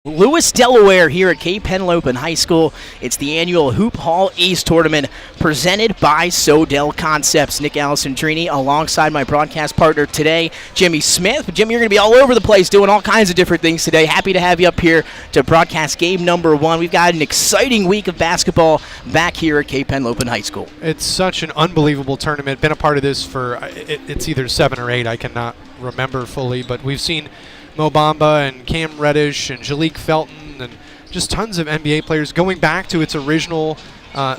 Lewis, Delaware here at Cape Henlopen High School. It's the annual Hoophall East Tournament presented by Sodell Concepts. Nick Alessandrini alongside my broadcast partner today, Jimmy Smith. Jimmy, you're going to be all over the place doing all kinds of different things today. Happy to have you up here to broadcast game number one. We've got an exciting week of basketball back here at Cape Henlopen High School. It's such an unbelievable tournament. Been a part of this for, it's either 7 or 8. I cannot remember fully, but we've seen Mo Bamba and Cam Reddish and Jalek Felton and just tons of NBA players going back to its original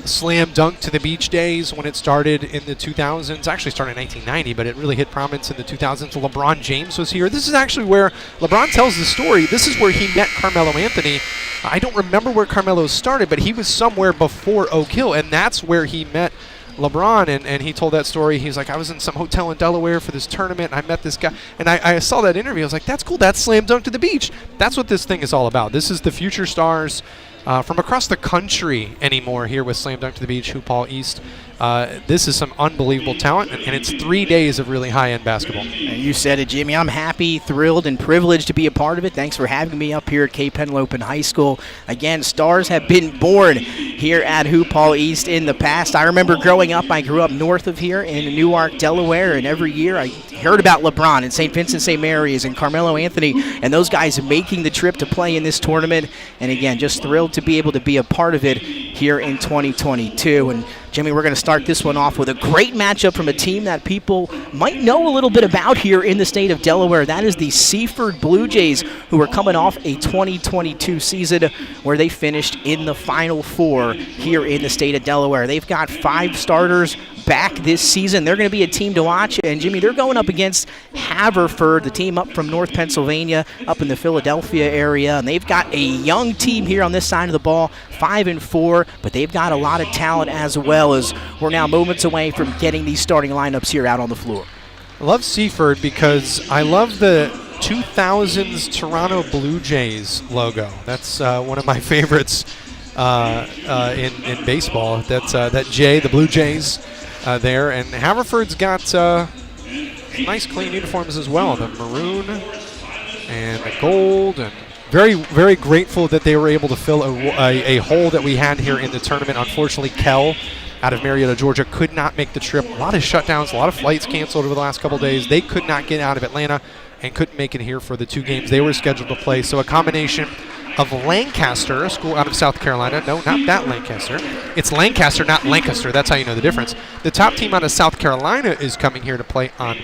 slam dunk to the beach days when it started in the 2000s. Actually started in 1990, but it really hit prominence in the 2000s. LeBron James was here. This is actually where LeBron tells the story. This is where he met Carmelo Anthony. I don't remember where Carmelo started, but he was somewhere before Oak Hill, and that's where he met LeBron, and he told that story. He's like, I was in some hotel in Delaware for this tournament, and I met this guy. And I saw that interview. I was like, that's cool. That's slam dunk to the beach. That's what this thing is all about. This is the future stars from across the country anymore here with Slam Dunk to the Beach, Hoophall East. This is some unbelievable talent, and it's 3 days of really high-end basketball. And you said it, Jimmy. I'm happy, thrilled, and privileged to be a part of it. Thanks for having me up here at Cape Henlopen High School. Again, stars have been born here at Hoophall East in the past. I remember growing up, I grew up north of here in Newark, Delaware, and every year I heard about LeBron and St. Vincent St. Mary's and Carmelo Anthony and those guys making the trip to play in this tournament. And again, just thrilled to be able to be a part of it here in 2022. And Jimmy, we're going to start this one off with a great matchup from a team that people might know a little bit about here in the state of Delaware. That is the Seaford Blue Jays, who are coming off a 2022 season where they finished in the Final Four here in the state of Delaware. They've got 5 starters back this season. They're going to be a team to watch. And, Jimmy, they're going up against Haverford, the team up from North Pennsylvania, up in the Philadelphia area. And they've got a young team here on this side of the ball, 5-4, but they've got a lot of talent as well, as we're now moments away from getting these starting lineups here out on the floor. I love Seaford because I love the 2000s Toronto Blue Jays logo. That's one of my favorites in baseball. That's that J, the Blue Jays there. And Haverford's got nice clean uniforms as well. The maroon and the gold, and very, very grateful that they were able to fill a hole that we had here in the tournament. Unfortunately, Kell out of Marietta, Georgia, could not make the trip. A lot of shutdowns, a lot of flights canceled over the last couple days. They could not get out of Atlanta and couldn't make it here for the 2 games they were scheduled to play. So a combination of Lancaster, a school out of South Carolina. No, not that Lancaster. It's Lancaster, not Lancaster. That's how you know the difference. The top team out of South Carolina is coming here to play on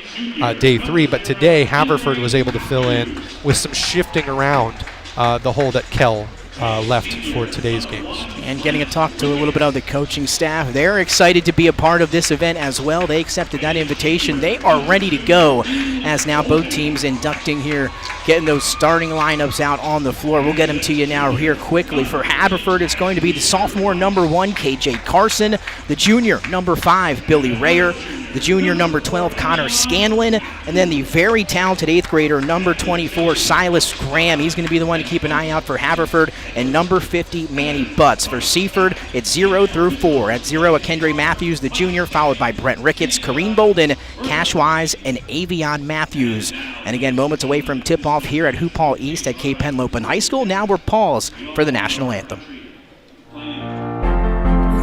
day 3, but today Haverford was able to fill in with some shifting around the hole that Kell left for today's games. And getting to talk to a little bit of the coaching staff. They're excited to be a part of this event as well. They accepted that invitation. They are ready to go, as now both teams inducting here, getting those starting lineups out on the floor. We'll get them to you now here quickly. For Haverford, it's going to be the sophomore number 1, KJ Carson, the junior number 5, Billy Rayer, the junior number 12, Connor Scanlon, and then the very talented 8th grader number 24, Silas Graham. He's going to be the one to keep an eye out for Haverford. And number 50, Manny Butts. For Seaford, it's 0 through 4. At 0, Kendra Matthews, the junior, followed by Brent Ricketts, Kareem Bolden, Cash Wise, and Avion Matthews. And again, moments away from tip-off here at Hoophall East at Cape Henlopen High School. Now we're paused for the national anthem.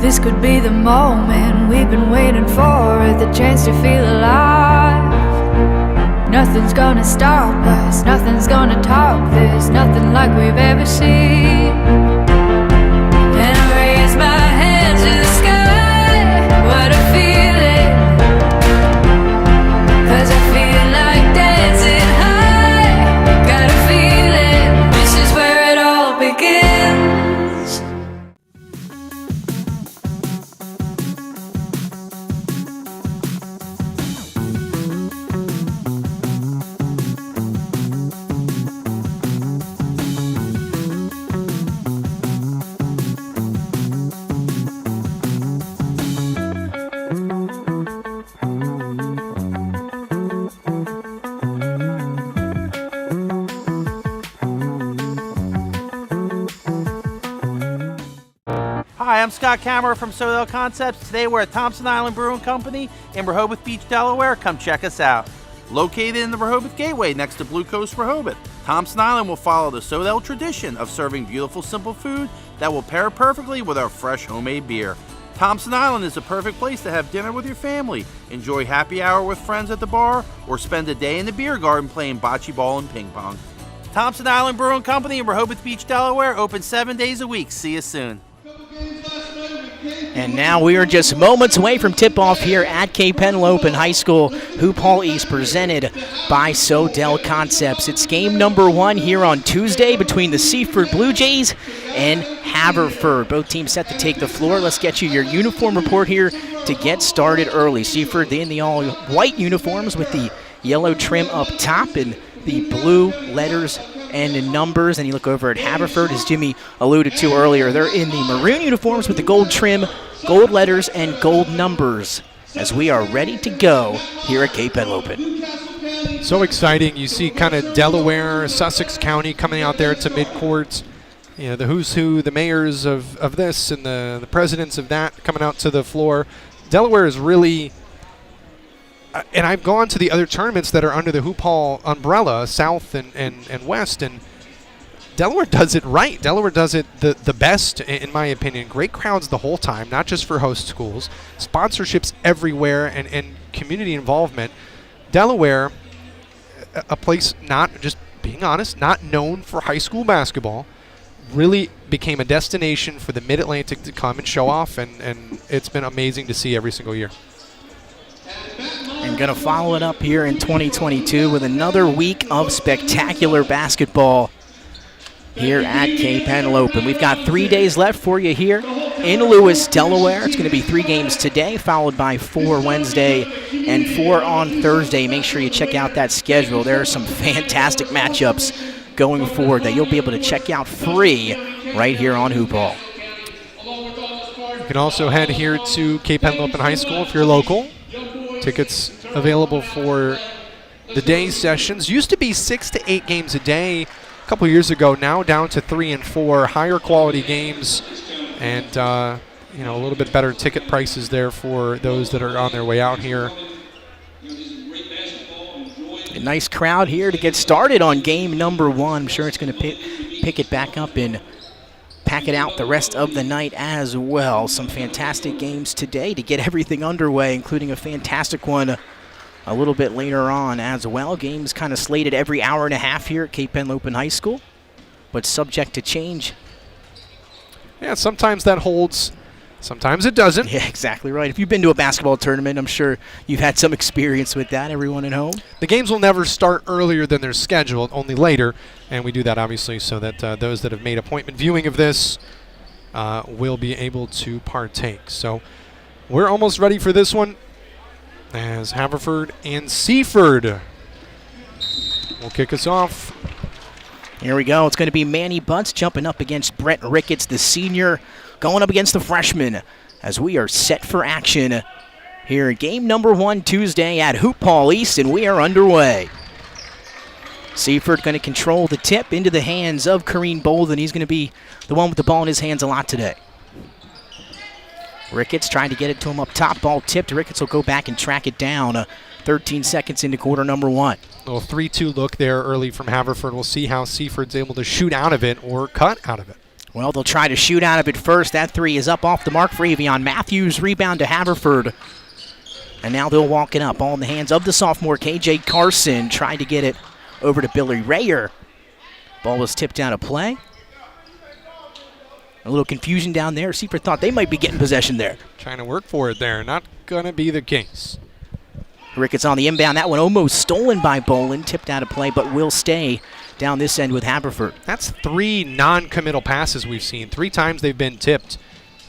This could be the moment we've been waiting for, the chance to feel alive. Nothing's gonna stop us, nothing's gonna top this, nothing like we've ever seen. And I raise my hands to the sky, what a feeling. 'Cause I feel like dancing high, got a feeling, this is where it all begins. Hi, I'm Scott Kammerer from Sodell Concepts. Today we're at Thompson Island Brewing Company in Rehoboth Beach, Delaware. Come check us out. Located in the Rehoboth Gateway next to Blue Coast Rehoboth. Thompson Island will follow the Sodell tradition of serving beautiful, simple food that will pair perfectly with our fresh homemade beer. Thompson Island is the perfect place to have dinner with your family, enjoy happy hour with friends at the bar, or spend a day in the beer garden playing bocce ball and ping pong. Thompson Island Brewing Company in Rehoboth Beach, Delaware, open 7 days a week. See you soon. And now we are just moments away from tip-off here at Cape Henlopen High School. Hoophall East presented by Sodell Concepts. It's game number 1 here on Tuesday between the Seaford Blue Jays and Haverford. Both teams set to take the floor. Let's get you your uniform report here to get started early. Seaford in the all-white uniforms with the yellow trim up top and the blue letters and the numbers. And you look over at Haverford, as Jimmy alluded to earlier, they're in the maroon uniforms with the gold trim, gold letters, and gold numbers as we are ready to go here at Cape Henlopen. So exciting. You see kind of Delaware, Sussex County coming out there to midcourt. You know, the who's who, the mayors of this and the presidents of that coming out to the floor. Delaware is really... and I've gone to the other tournaments that are under the Hoophall umbrella, South and West, and Delaware does it right. Delaware does it the best, in my opinion. Great crowds the whole time, not just for host schools. Sponsorships everywhere and community involvement. Delaware, a place, not just being honest, not known for high school basketball, really became a destination for the Mid-Atlantic to come and show off, and it's been amazing to see every single year. And going to follow it up here in 2022 with another week of spectacular basketball here at Cape Henlopen. We've got 3 days left for you here in Lewis, Delaware. It's going to be 3 games today, followed by 4 Wednesday and 4 on Thursday. Make sure you check out that schedule. There are some fantastic matchups going forward that you'll be able to check out free right here on Hoophall. You can also head here to Cape Henlopen High School if you're local. Tickets available for the day sessions. Used to be 6 to 8 games a day a couple years ago. Now down to 3 and 4. Higher quality games, and a little bit better ticket prices there for those that are on their way out here. A nice crowd here to get started on game number 1. I'm sure it's going to pick it back up and pack it out the rest of the night as well. Some fantastic games today to get everything underway, including a fantastic one a little bit later on as well. Games kind of slated every hour and a half here at Cape Henlopen High School, but subject to change. Yeah, sometimes that holds, sometimes it doesn't. Yeah, exactly right. If you've been to a basketball tournament, I'm sure you've had some experience with that, everyone at home. The games will never start earlier than they're scheduled, only later, and we do that obviously so that those that have made appointment viewing of this will be able to partake. So we're almost ready for this one, as Haverford and Seaford will kick us off. Here we go. It's going to be Manny Butts jumping up against Brett Ricketts, the senior, going up against the freshman, as we are set for action here at game number 1 Tuesday at Hoophall East, and we are underway. Seaford going to control the tip into the hands of Kareem Bolden. He's going to be the one with the ball in his hands a lot today. Ricketts trying to get it to him up top. Ball tipped. Ricketts will go back and track it down. 13 seconds into quarter number 1. Little 3-2 look there early from Haverford. We'll see how Seaford's able to shoot out of it or cut out of it. Well, they'll try to shoot out of it first. That 3 is up off the mark for Avion Matthews. Rebound to Haverford. And now they'll walk it up. Ball in the hands of the sophomore, KJ Carson. Trying to get it over to Billy Rayer. Ball was tipped out of play. A little confusion down there. Seaford thought they might be getting possession there. Trying to work for it there. Not going to be the case. Ricketts on the inbound. That one almost stolen by Bolin. Tipped out of play, but will stay down this end with Haverford. That's 3 non-committal passes we've seen. 3 times they've been tipped.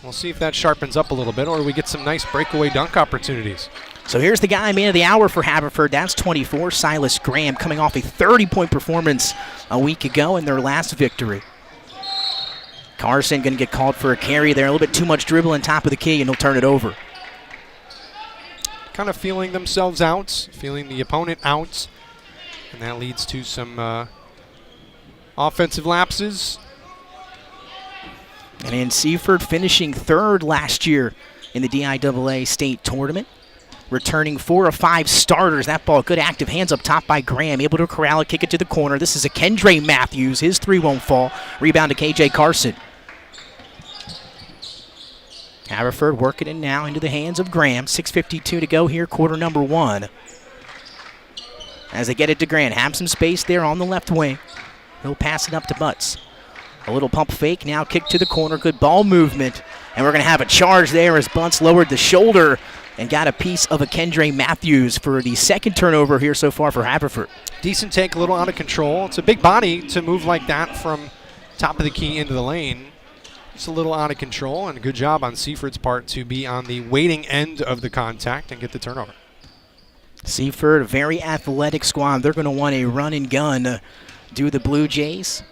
We'll see if that sharpens up a little bit, or we get some nice breakaway dunk opportunities. So here's the guy, man of the hour for Haverford. That's 24, Silas Graham, coming off a 30-point performance a week ago in their last victory. Carson going to get called for a carry there. A little bit too much dribble on top of the key, and he'll turn it over. Kind of feeling themselves out, feeling the opponent out, and that leads to some offensive lapses. And in Seaford finishing 3rd last year in the DIAA state tournament. returning 4 of 5 starters. That ball, good active hands up top by Graham, able to corral it, kick it to the corner. This is a Kendre Matthews. His 3 won't fall. Rebound to KJ Carson. Haverford working it now into the hands of Graham. 6:52 to go here, quarter number 1. As they get it to Grant, have some space there on the left wing. He'll pass it up to Butts. A little pump fake, now kick to the corner, good ball movement. And we're going to have a charge there as Butts lowered the shoulder and got a piece of a Kendre Matthews for the second turnover here so far for Haverford. Decent take, a little out of control. It's a big body to move like that from top of the key into the lane. Just a little out of control, and a good job on Seaford's part to be on the waiting end of the contact and get the turnover. Seaford, a very athletic squad. They're going to want a run and gun. Do the Blue Jays.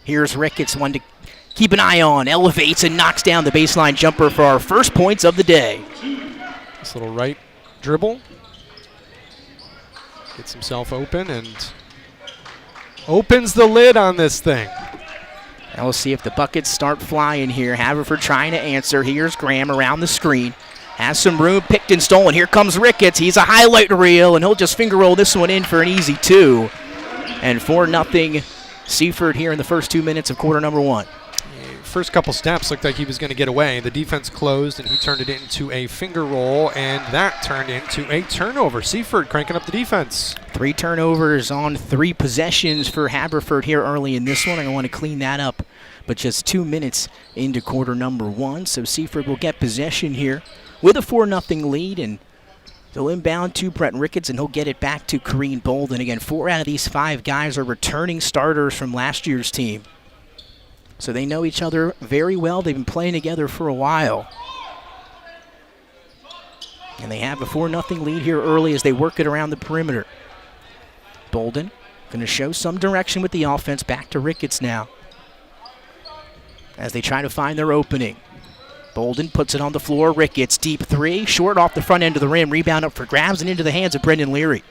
Here's Ricketts, one to keep an eye on. Elevates and knocks down the baseline jumper for our first points of the day. This little right dribble. Gets himself open and opens the lid on this thing. Now we'll see if the buckets start flying here. Haverford trying to answer. Here's Graham around the screen. Has some room, picked and stolen. Here comes Ricketts. He's a highlight reel, and he'll just finger roll this one in for an easy 2. And 4-0 Seaford here in the first 2 minutes of quarter number 1. First couple steps looked like he was going to get away. The defense closed, and he turned it into a finger roll, and that turned into a turnover. Seaford cranking up the defense. 3 turnovers on 3 possessions for Haverford here early in this one. I want to clean that up, but just 2 minutes into quarter number 1. So Seaford will get possession here with a 4-0 lead, and they'll inbound to Brett Ricketts, and he'll get it back to Kareem Bolden. Again, 4 out of these 5 guys are returning starters from last year's team. So they know each other very well. They've been playing together for a while. And they have a 4-0 lead here early as they work it around the perimeter. Bolden going to show some direction with the offense. Back to Ricketts now as they try to find their opening. Bolden puts it on the floor. Ricketts, deep 3, short off the front end of the rim. Rebound up for grabs and into the hands of Brendan Leary.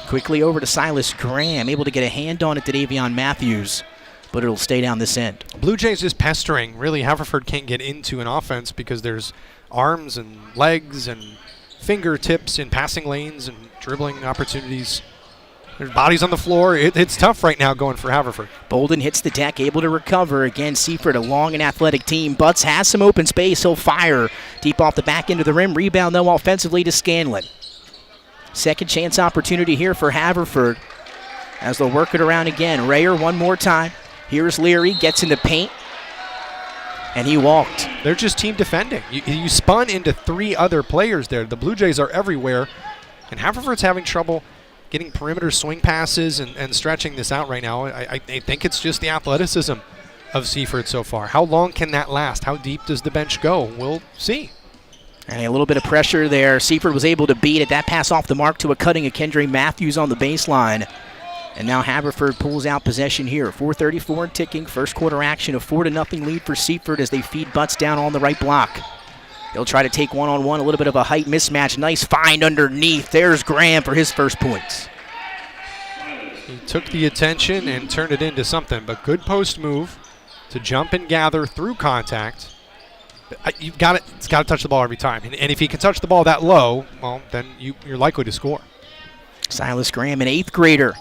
Quickly over to Silas Graham, able to get a hand on it to Davion Matthews, but it'll stay down this end. Blue Jays just pestering. Really, Haverford can't get into an offense because there's arms and legs and fingertips in passing lanes and dribbling opportunities. There's bodies on the floor. It's tough right now going for Haverford. Bolden hits the deck, able to recover. Again, Seaford, a long and athletic team. Butts has some open space. He'll fire deep off the back end of the rim. Rebound, though, offensively to Scanlon. Second chance opportunity here for Haverford as they'll work it around again. Rayer one more time. Here's Leary, gets in the paint, and he walked. They're just team defending. You spun into 3 other players there. The Blue Jays are everywhere, and Haverford's having trouble getting perimeter swing passes and stretching this out right now. I think it's just the athleticism of Seaford so far. How long can that last? How deep does the bench go? We'll see. And a little bit of pressure there. Seaford was able to beat it. That pass off the mark to a cutting of Kendre Matthews on the baseline. And now Haverford pulls out possession here. 4:34 and ticking. First quarter action, a 4-0 lead for Seaford as they feed Butts down on the right block. They'll try to take one-on-one, a little bit of a height mismatch. Nice find underneath. There's Graham for his first points. He took the attention and turned it into something, but good post move to jump and gather through contact. It's got to touch the ball every time. And if he can touch the ball that low, well, then you're likely to score. Silas Graham, an 8th grader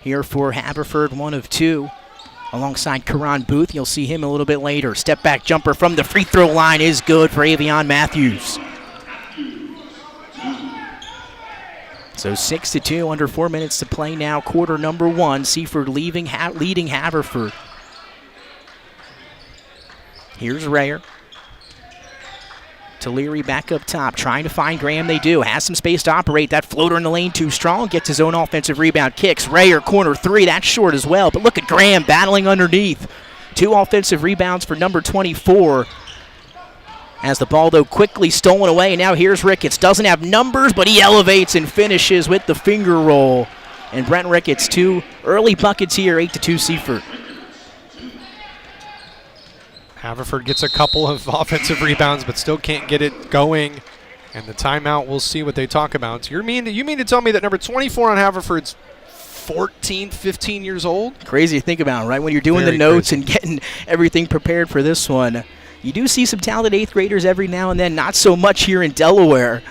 here for Haverford, 1 of 2. Alongside Karan Booth, you'll see him a little bit later. Step back jumper from the free throw line is good for Avion Matthews. So 6-2, under 4 minutes to play now. Quarter number 1. Seaford leading Haverford. Here's Rayer. To Leary back up top, trying to find Graham. They do. Has some space to operate. That floater in the lane too strong. Gets his own offensive rebound. Kicks. Rayer, corner 3. That's short as well. But look at Graham battling underneath. 2 offensive rebounds for number 24. As the ball, though, quickly stolen away. Now here's Ricketts. Doesn't have numbers, but he elevates and finishes with the finger roll. And Brent Ricketts, 2 early buckets here, 8-2 Seaford. Haverford gets a couple of offensive rebounds, but still can't get it going. And the timeout, we'll see what they talk about. You mean to tell me that number 24 on Haverford's 14, 15 years old? Crazy to think about, right? When you're doing the notes and getting everything prepared for this one, You do see some talented 8th graders every now and then, not so much here in Delaware.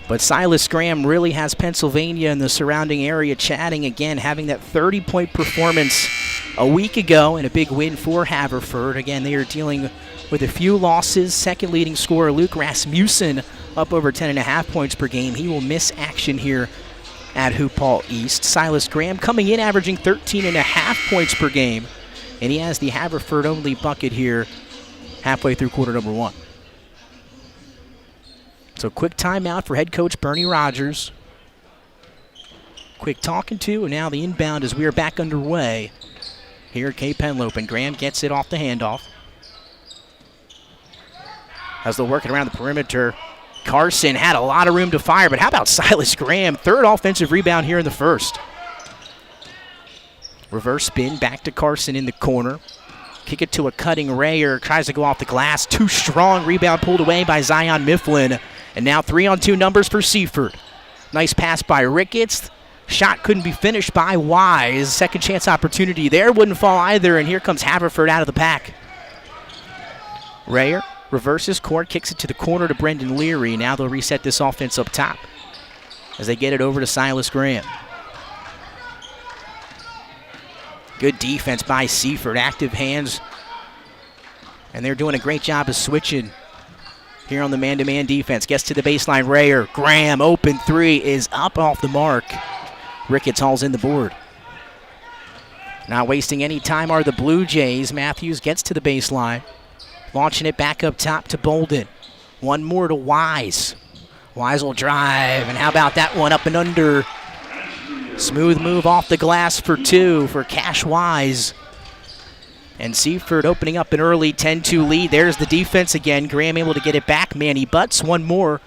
But Silas Graham really has Pennsylvania and the surrounding area chatting again, having that 30-point performance a week ago and a big win for Haverford. Again, they are dealing with a few losses. Second leading scorer Luke Rasmussen up over 10.5 points per game. He will miss action here at Hoophall East. Silas Graham coming in averaging 13.5 points per game, and he has the Haverford only bucket here halfway through quarter number 1. So quick timeout for head coach Bernie Rogers. Quick talking to, and now the inbound as we are back underway here at Cape Henlopen. And Graham gets it off the handoff. As they're working around the perimeter, Carson had a lot of room to fire, but how about Silas Graham? 3rd offensive rebound here in the first. Reverse spin, back to Carson in the corner. Kick it to a cutting Rayer, tries to go off the glass. Too strong, rebound pulled away by Zion Mifflin. And now 3-on-2 numbers for Seaford. Nice pass by Ricketts. Shot couldn't be finished by Wise. Second chance opportunity there, wouldn't fall either, and here comes Haverford out of the pack. Rayer reverses court, kicks it to the corner to Brendan Leary. Now they'll reset this offense up top as they get it over to Silas Graham. Good defense by Seaford, active hands, and they're doing a great job of switching here on the man-to-man defense. Gets to the baseline, Rayer. Graham, open 3 is up off the mark. Ricketts hauls in the board. Not wasting any time are the Blue Jays. Matthews gets to the baseline. Launching it back up top to Bolden. One more to Wise. Wise will drive, and how about that one up and under? Smooth move off the glass for 2 for Cash Wise. And Seaford opening up an early 10-2 lead. There's the defense again. Graham able to get it back. Manny Butts, one more.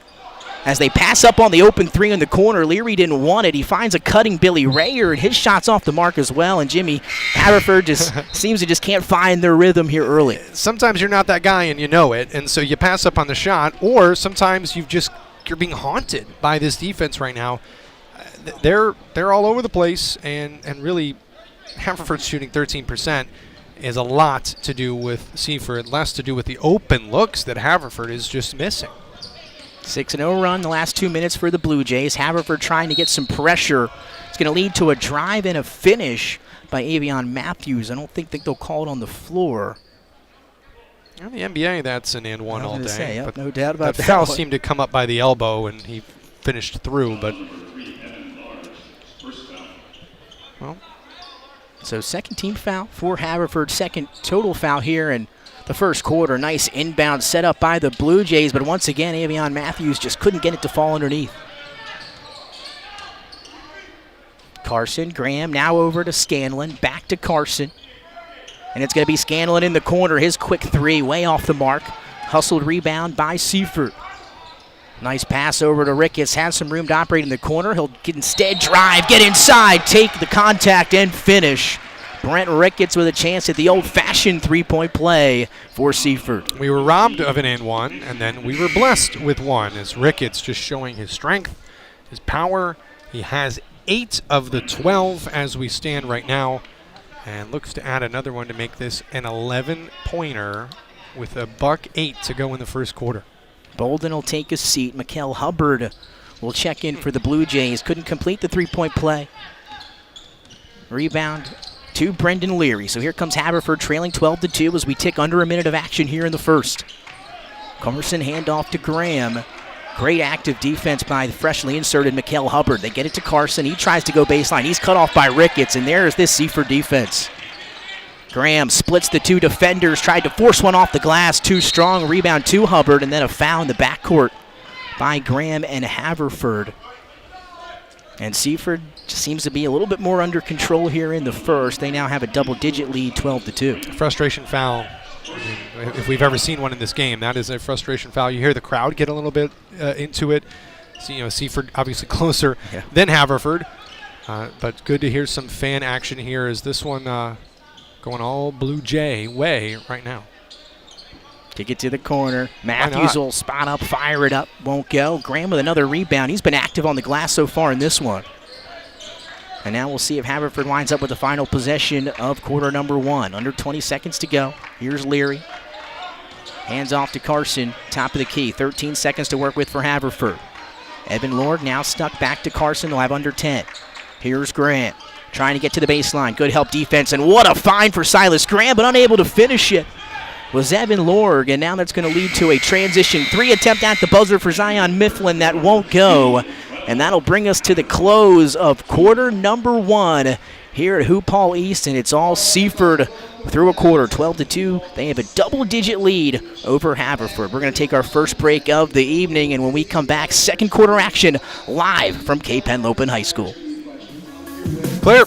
As they pass up on the open 3 in the corner, Leary didn't want it. He finds a cutting Billy Rayer, and his shot's off the mark as well. And Jimmy, Haverford just seems to just can't find their rhythm here early. Sometimes you're not that guy and you know it, and so you pass up on the shot, or sometimes you're being haunted by this defense right now. They're all over the place, and really Haverford's shooting 13%. Is a lot to do with Seaford, less to do with the open looks that Haverford is just missing. 6-0 run the last 2 minutes for the Blue Jays. Haverford trying to get some pressure. It's going to lead to a drive and a finish by Avion Matthews. I don't think they'll call it on the floor. In the NBA, that's an and one all day. Say, yep, no doubt about that. Foul seemed to come up by the elbow, and he finished through, but well. So second team foul for Haverford, second total foul here in the first quarter. Nice inbound set up by the Blue Jays, but once again, Avion Matthews just couldn't get it to fall underneath. Carson, Graham now over to Scanlon, back to Carson. And it's going to be Scanlon in the corner. His quick 3 way off the mark. Hustled rebound by Seaford. Nice pass over to Ricketts. Has some room to operate in the corner. He'll instead drive, get inside, take the contact, and finish. Brent Ricketts with a chance at the old-fashioned 3-point play for Seaford. We were robbed of an and one, and then we were blessed with one, as Ricketts just showing his strength, his power. He has 8 of the 12 as we stand right now, and looks to add another one to make this an 11-pointer with a $1:08 to go in the first quarter. Bolden will take a seat. Mikkel Hubbard will check in for the Blue Jays. Couldn't complete the 3-point play. Rebound to Brendan Leary. So here comes Haverford trailing 12-2 as we tick under a minute of action here in the first. Carson handoff to Graham. Great active defense by the freshly inserted Mikkel Hubbard. They get it to Carson. He tries to go baseline. He's cut off by Ricketts, and there's this Seaford defense. Graham splits the 2 defenders, tried to force one off the glass. Too strong. Rebound to Hubbard, and then a foul in the backcourt by Graham and Haverford. And Seaford just seems to be a little bit more under control here in the first. They now have a double-digit lead, 12-2. Frustration foul. I mean, if we've ever seen one in this game, that is a frustration foul. You hear the crowd get a little bit into it. So, Seaford obviously closer than Haverford. But good to hear some fan action here as this one going all Blue Jay way right now. Kick it to the corner. Matthews will spot up, fire it up. Won't go. Graham with another rebound. He's been active on the glass so far in this one. And now we'll see if Haverford winds up with the final possession of quarter number 1. Under 20 seconds to go. Here's Leary. Hands off to Carson, top of the key. 13 seconds to work with for Haverford. Evan Lord now stuck back to Carson. They'll have under 10. Here's Grant trying to get to the baseline. Good help defense, and what a find for Silas Graham, but unable to finish it was Evan Lorg, and now that's going to lead to a transition 3 attempt at the buzzer for Zion Mifflin that won't go, and that'll bring us to the close of quarter number 1 here at Hoophall East, and it's all Seaford through a quarter, 12-2. They have a double-digit lead over Haverford. We're going to take our first break of the evening, and when we come back, second quarter action live from Cape Henlopen High School. Clear.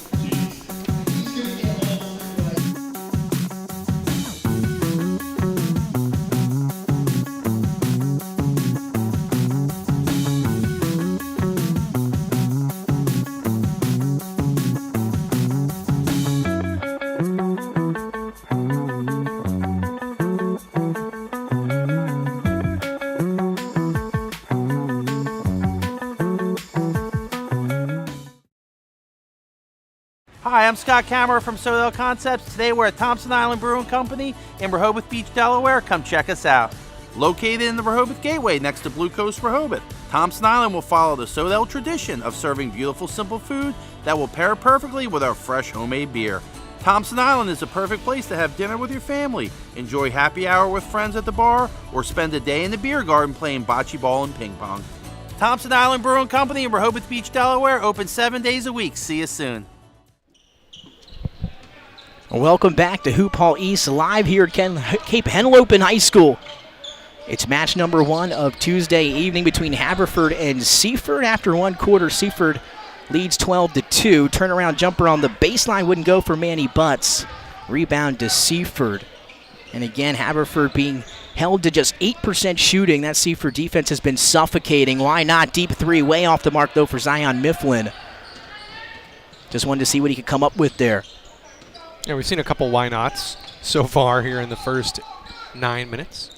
Hi, I'm Scott Kammerer from Sodell Concepts. Today we're at Thompson Island Brewing Company in Rehoboth Beach, Delaware. Come check us out. Located in the Rehoboth Gateway next to Blue Coast Rehoboth, Thompson Island will follow the Sodell tradition of serving beautiful, simple food that will pair perfectly with our fresh homemade beer. Thompson Island is a perfect place to have dinner with your family, enjoy happy hour with friends at the bar, or spend a day in the beer garden playing bocce ball and ping pong. Thompson Island Brewing Company in Rehoboth Beach, Delaware, open 7 days a week. See you soon. Welcome back to Hoophall East, live here at Cape Henlopen High School. It's match number 1 of Tuesday evening between Haverford and Seaford. After one quarter, Seaford leads 12-2. Turnaround jumper on the baseline wouldn't go for Manny Butts. Rebound to Seaford. And again, Haverford being held to just 8% shooting. That Seaford defense has been suffocating. Why not? Deep 3, way off the mark though for Zion Mifflin. Just wanted to see what he could come up with there. Yeah, we've seen a couple why nots so far here in the first 9 minutes.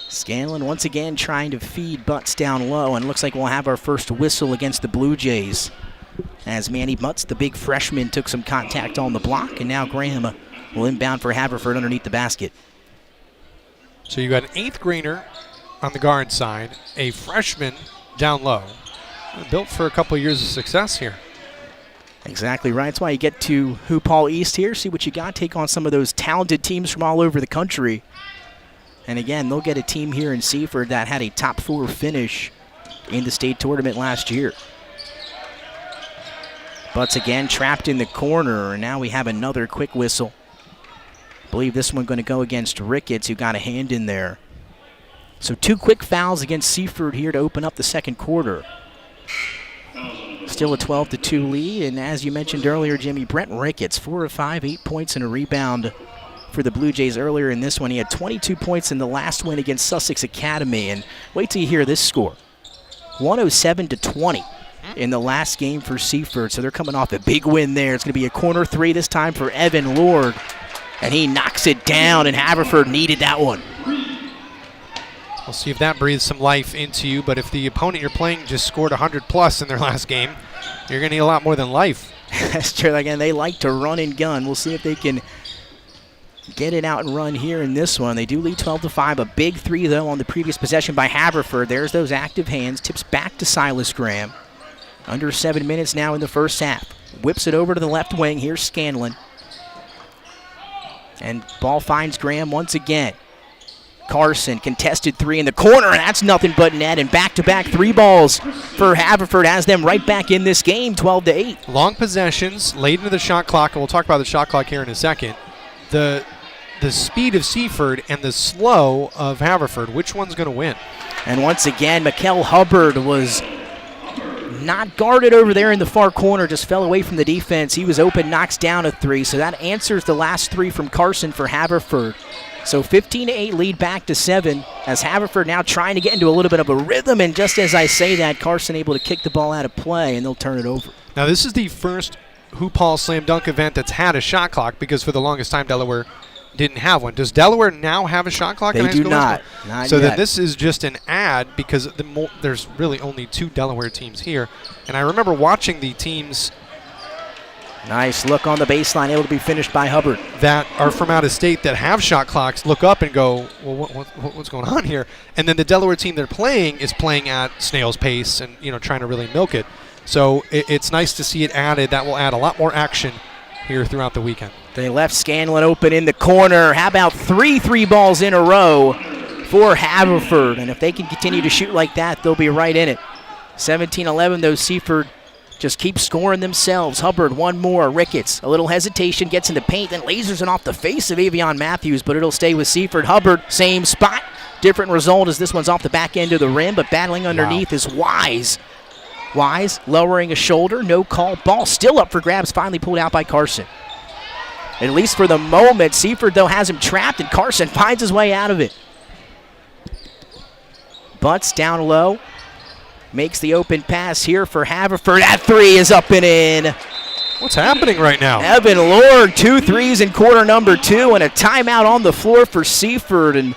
Scanlon once again trying to feed Butts down low, and it looks like we'll have our first whistle against the Blue Jays as Manny Butts, the big freshman, took some contact on the block, and now Graham will inbound for Haverford underneath the basket. So you got an 8th grader on the guard side, a freshman down low. Built for a couple years of success here. Exactly right. That's why you get to Hoophall East here, see what you got, take on some of those talented teams from all over the country. And again, they'll get a team here in Seaford that had a top 4 finish in the state tournament last year. Butts again trapped in the corner, and now we have another quick whistle. I believe this one going to go against Ricketts, who got a hand in there. So 2 quick fouls against Seaford here to open up the second quarter. Still a 12-2 lead, and as you mentioned earlier, Jimmy, Brent Ricketts, 4 of 5, 8 points and a rebound for the Blue Jays earlier in this one. He had 22 points in the last win against Sussex Academy, and wait till you hear this score. 107-20 in the last game for Seaford, so they're coming off a big win there. It's going to be a corner 3 this time for Evan Lord, and he knocks it down, and Haverford needed that one. We'll see if that breathes some life into you, but if the opponent you're playing just scored 100+ in their last game, you're going to need a lot more than life. That's true. Again, they like to run and gun. We'll see if they can get it out and run here in this one. They do lead 12-5. A big 3, though, on the previous possession by Haverford. There's those active hands. Tips back to Silas Graham. Under 7 minutes now in the first half. Whips it over to the left wing. Here's Scanlon. And ball finds Graham once again. Carson, contested 3 in the corner, and that's nothing but net. And back-to-back 3 balls for Haverford has them right back in this game, 12-8. Long possessions, late into the shot clock, and we'll talk about the shot clock here in a second. The speed of Seaford and the slow of Haverford, which one's going to win? And once again, Mikel Hubbard was not guarded over there in the far corner, just fell away from the defense. He was open, knocks down a 3, so that answers the last 3 from Carson for Haverford. So 15-8 lead back to 7 as Haverford now trying to get into a little bit of a rhythm, and just as I say that, Carson able to kick the ball out of play, and they'll turn it over. Now this is the first Hoophall Slam Dunk event that's had a shot clock, because for the longest time Delaware didn't have one. Does Delaware now have a shot clock? They do not. Not so yet. then this is just an ad, because there's really only 2 Delaware teams here. And I remember watching the teams Nice look on the baseline, able to be finished by Hubbard. That are from out of state that have shot clocks look up and go, well, what's going on here? And then the Delaware team they're playing is playing at snail's pace and trying to really milk it. So it's nice to see it added. That will add a lot more action here throughout the weekend. They left Scanlon open in the corner. How about three balls in a row for Haverford? And if they can continue to shoot like that, they'll be right in it. 17-11, though, Seaford just keep scoring themselves. Hubbard, one more. Ricketts, a little hesitation, gets in the paint, then lasers it off the face of Avion Matthews, but it'll stay with Seaford. Hubbard, same spot. Different result as this one's off the back end of the rim, but battling underneath is Wise. Wise lowering a shoulder, no call. Ball still up for grabs, finally pulled out by Carson. At least for the moment, Seaford, though, has him trapped, and Carson finds his way out of it. Butts down low. Makes the open pass here for Haverford. That three is up and in. What's happening right now? Evan Lord, 2 threes in quarter number 2, and a timeout on the floor for Seaford. And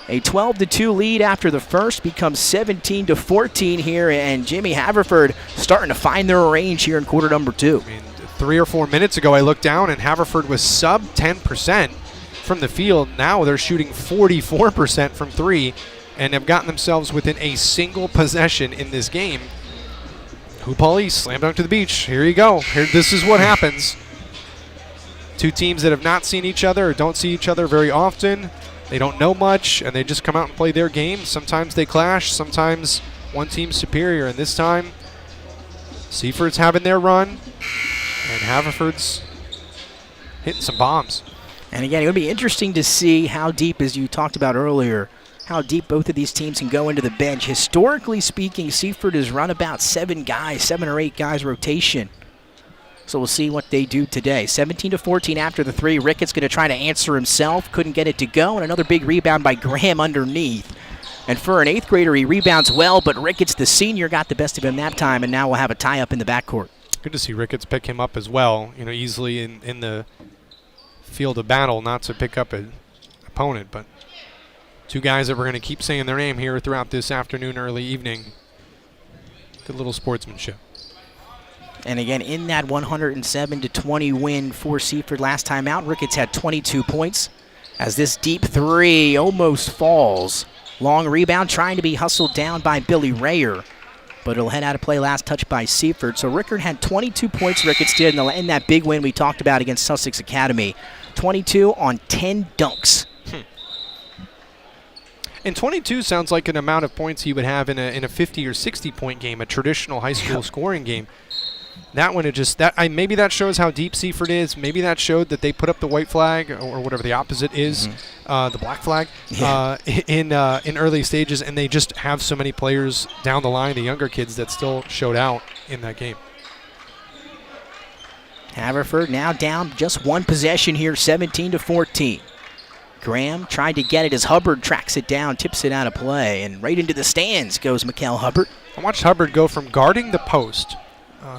a 12-2 lead after the first becomes 17-14 here. And Jimmy Haverford starting to find their range here in quarter number 2. I mean, 3 or 4 minutes ago, I looked down, and Haverford was sub 10% from the field. Now they're shooting 44% from 3. And have gotten themselves within a single possession in this game. Hoophall East, slam dunk to the beach. Here you go. This is what happens. Two teams that have not seen each other or don't see each other very often. They don't know much, and they just come out and play their game. Sometimes they clash. Sometimes one team's superior. And this time, Seaford's having their run, and Haverford's hitting some bombs. And again, it would be interesting to see how deep, as you talked about earlier, how deep both of these teams can go into the bench. Historically speaking, Seaford has run about 7 or 8 guys rotation. So we'll see what they do today. 17-14 after the 3. Ricketts going to try to answer himself. Couldn't get it to go. And another big rebound by Graham underneath. And for an 8th grader, he rebounds well, but Ricketts, the senior, got the best of him that time, and now we'll have a tie-up in the backcourt. Good to see Ricketts pick him up as well. Easily in the field of battle, not to pick up an opponent, but two guys that we're going to keep saying their name here throughout this afternoon, early evening. Good little sportsmanship. And again, in that 107-20 win for Seaford last time out, Ricketts had 22 points as this deep 3 almost falls. Long rebound trying to be hustled down by Billy Rayer, but it'll head out of play. Last touch by Seaford. So Rickard had 22 points, Ricketts did, in that big win we talked about against Sussex Academy. 22 on 10 dunks. And 22 sounds like an amount of points he would have in a 50 or 60 point game, a traditional high school scoring game. That one, maybe that shows how deep Seaford is. Maybe that showed that they put up the white flag or whatever the opposite is, the black flag, in early stages, and they just have so many players down the line, the younger kids, that still showed out in that game. Haverford now down just one possession here, 17-14. Graham tried to get it as Hubbard tracks it down, tips it out of play, and right into the stands goes Mikal Hubbard. I watched Hubbard go from guarding the post,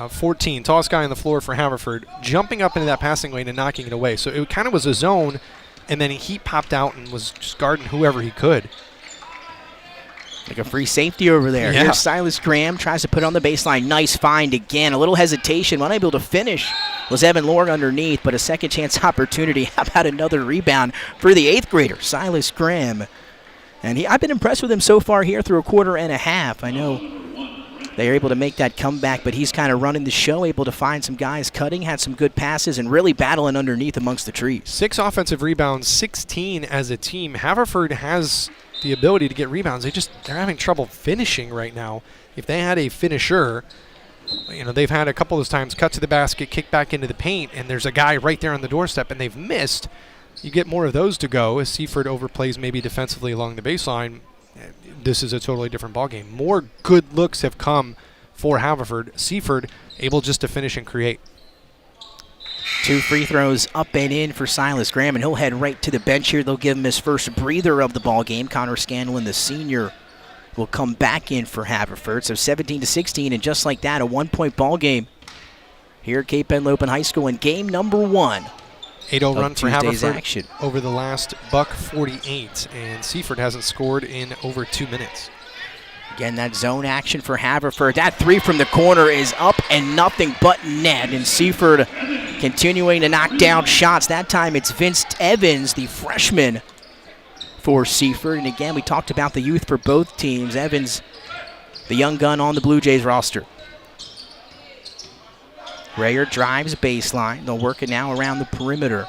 14, tallest guy on the floor for Haverford, jumping up into that passing lane and knocking it away. So it kind of was a zone, and then he popped out and was just guarding whoever he could. Like a free safety over there. Yeah. Here's Silas Graham, tries to put it on the baseline. Nice find again. A little hesitation, unable to finish. Was Evan Lord underneath, but a second chance opportunity. How about another rebound for the 8th grader, Silas Graham? And I've been impressed with him so far here through a quarter and a half. I know they are able to make that comeback, but he's kind of running the show, able to find some guys cutting, had some good passes, and really battling underneath amongst the trees. 6 offensive rebounds, 16 as a team. Haverford has the ability to get rebounds. They're having trouble finishing right now. If they had a finisher, they've had a couple of times cut to the basket, kick back into the paint, and there's a guy right there on the doorstep, and they've missed. You get more of those to go as Seaford overplays maybe defensively along the baseline. This is a totally different ballgame. More good looks have come for Haverford. Seaford able just to finish and create. 2 free throws up and in for Silas Graham, and he'll head right to the bench here. They'll give him his first breather of the ball game. Connor Scanlon, the senior, will come back in for Haverford. So 17-16, and just like that, a 1-point ball game here at Cape Henlopen High School in game number 1. 8-0 run for Haverford action over the last $148, and Seaford hasn't scored in over 2 minutes. Again, that zone action for Haverford. That three from the corner is up and nothing but net. And Seaford continuing to knock down shots. That time it's Vince Evans, the freshman for Seaford. And again, we talked about the youth for both teams. Evans, the young gun on the Blue Jays roster. Rayer drives baseline. They'll work it now around the perimeter.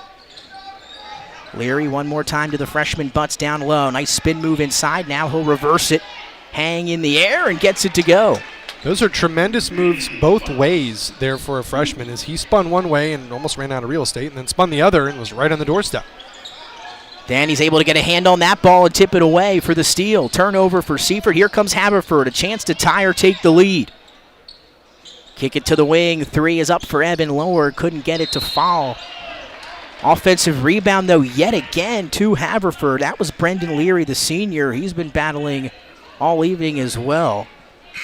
Leary one more time to the freshman, butts down low. Nice spin move inside. Now he'll reverse it, hang in the air, and gets it to go. Those are tremendous moves both ways there for a freshman, as he spun one way and almost ran out of real estate, and then spun the other and was right on the doorstep. Danny's able to get a hand on that ball and tip it away for the steal. Turnover for Seaford. Here comes Haverford, a chance to tie or take the lead. Kick it to the wing. Three is up for Evan Lower. Couldn't get it to fall. Offensive rebound, though, yet again to Haverford. That was Brendan Leary, the senior. He's been battling all evening as well.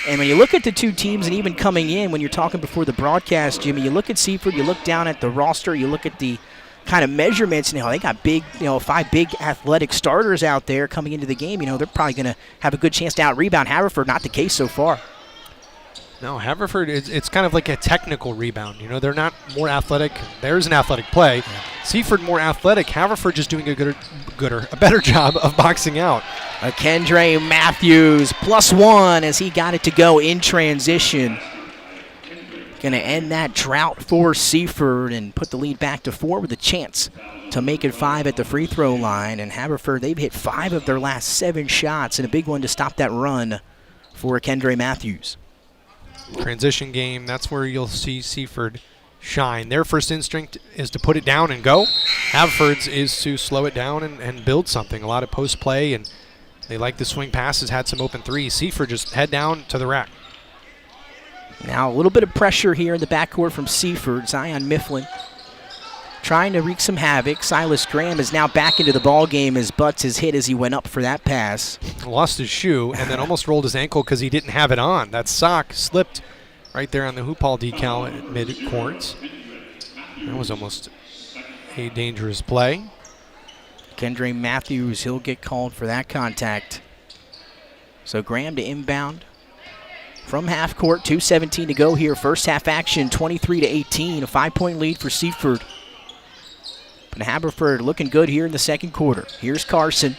And when you look at the two teams, and even coming in, when you're talking before the broadcast, Jimmy, you look at Seaford, you look down at the roster, you look at the kind of measurements, and they got big, 5 big athletic starters out there coming into the game. They're probably going to have a good chance to out-rebound Haverford. Not the case so far. No, Haverford, it's kind of like a technical rebound. They're not more athletic. There's an athletic play. Yeah. Seaford more athletic. Haverford just doing a better job of boxing out. Kendre Matthews +1 as he got it to go in transition. Going to end that drought for Seaford and put the lead back to 4 with a chance to make it 5 at the free throw line. And Haverford, they've hit 5 of their last 7 shots, and a big one to stop that run for Kendre Matthews. Transition game, that's where you'll see Seaford shine. Their first instinct is to put it down and go. Haverford's is to slow it down and build something. A lot of post play, and they like the swing passes, had some open threes. Seaford just head down to the rack. Now a little bit of pressure here in the backcourt from Seaford. Zion Mifflin trying to wreak some havoc. Silas Graham is now back into the ball game. His butts is hit as he went up for that pass. Lost his shoe and then almost rolled his ankle because he didn't have it on. That sock slipped right there on the Hoophall decal at mid-courts. That was almost a dangerous play. Kendre Matthews, he'll get called for that contact. So Graham to inbound from half court. 2:17 to go here. First half action, 23-18. A 5-point lead for Seaford. But Haverford looking good here in the second quarter. Here's Carson.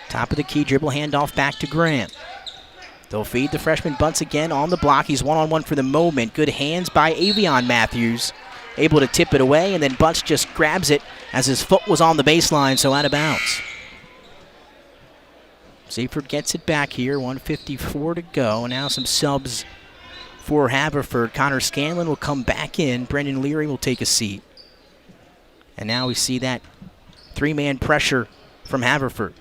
Top of the key, dribble handoff back to Graham. They'll feed the freshman Bunce again on the block. He's one-on-one for the moment. Good hands by Avion Matthews. Able to tip it away, and then Bunce just grabs it as his foot was on the baseline, so out of bounds. Seaford gets it back here, 1:54 to go. And now some subs for Haverford. Connor Scanlon will come back in. Brendan Leary will take a seat. And now we see that 3-man pressure from Haverford.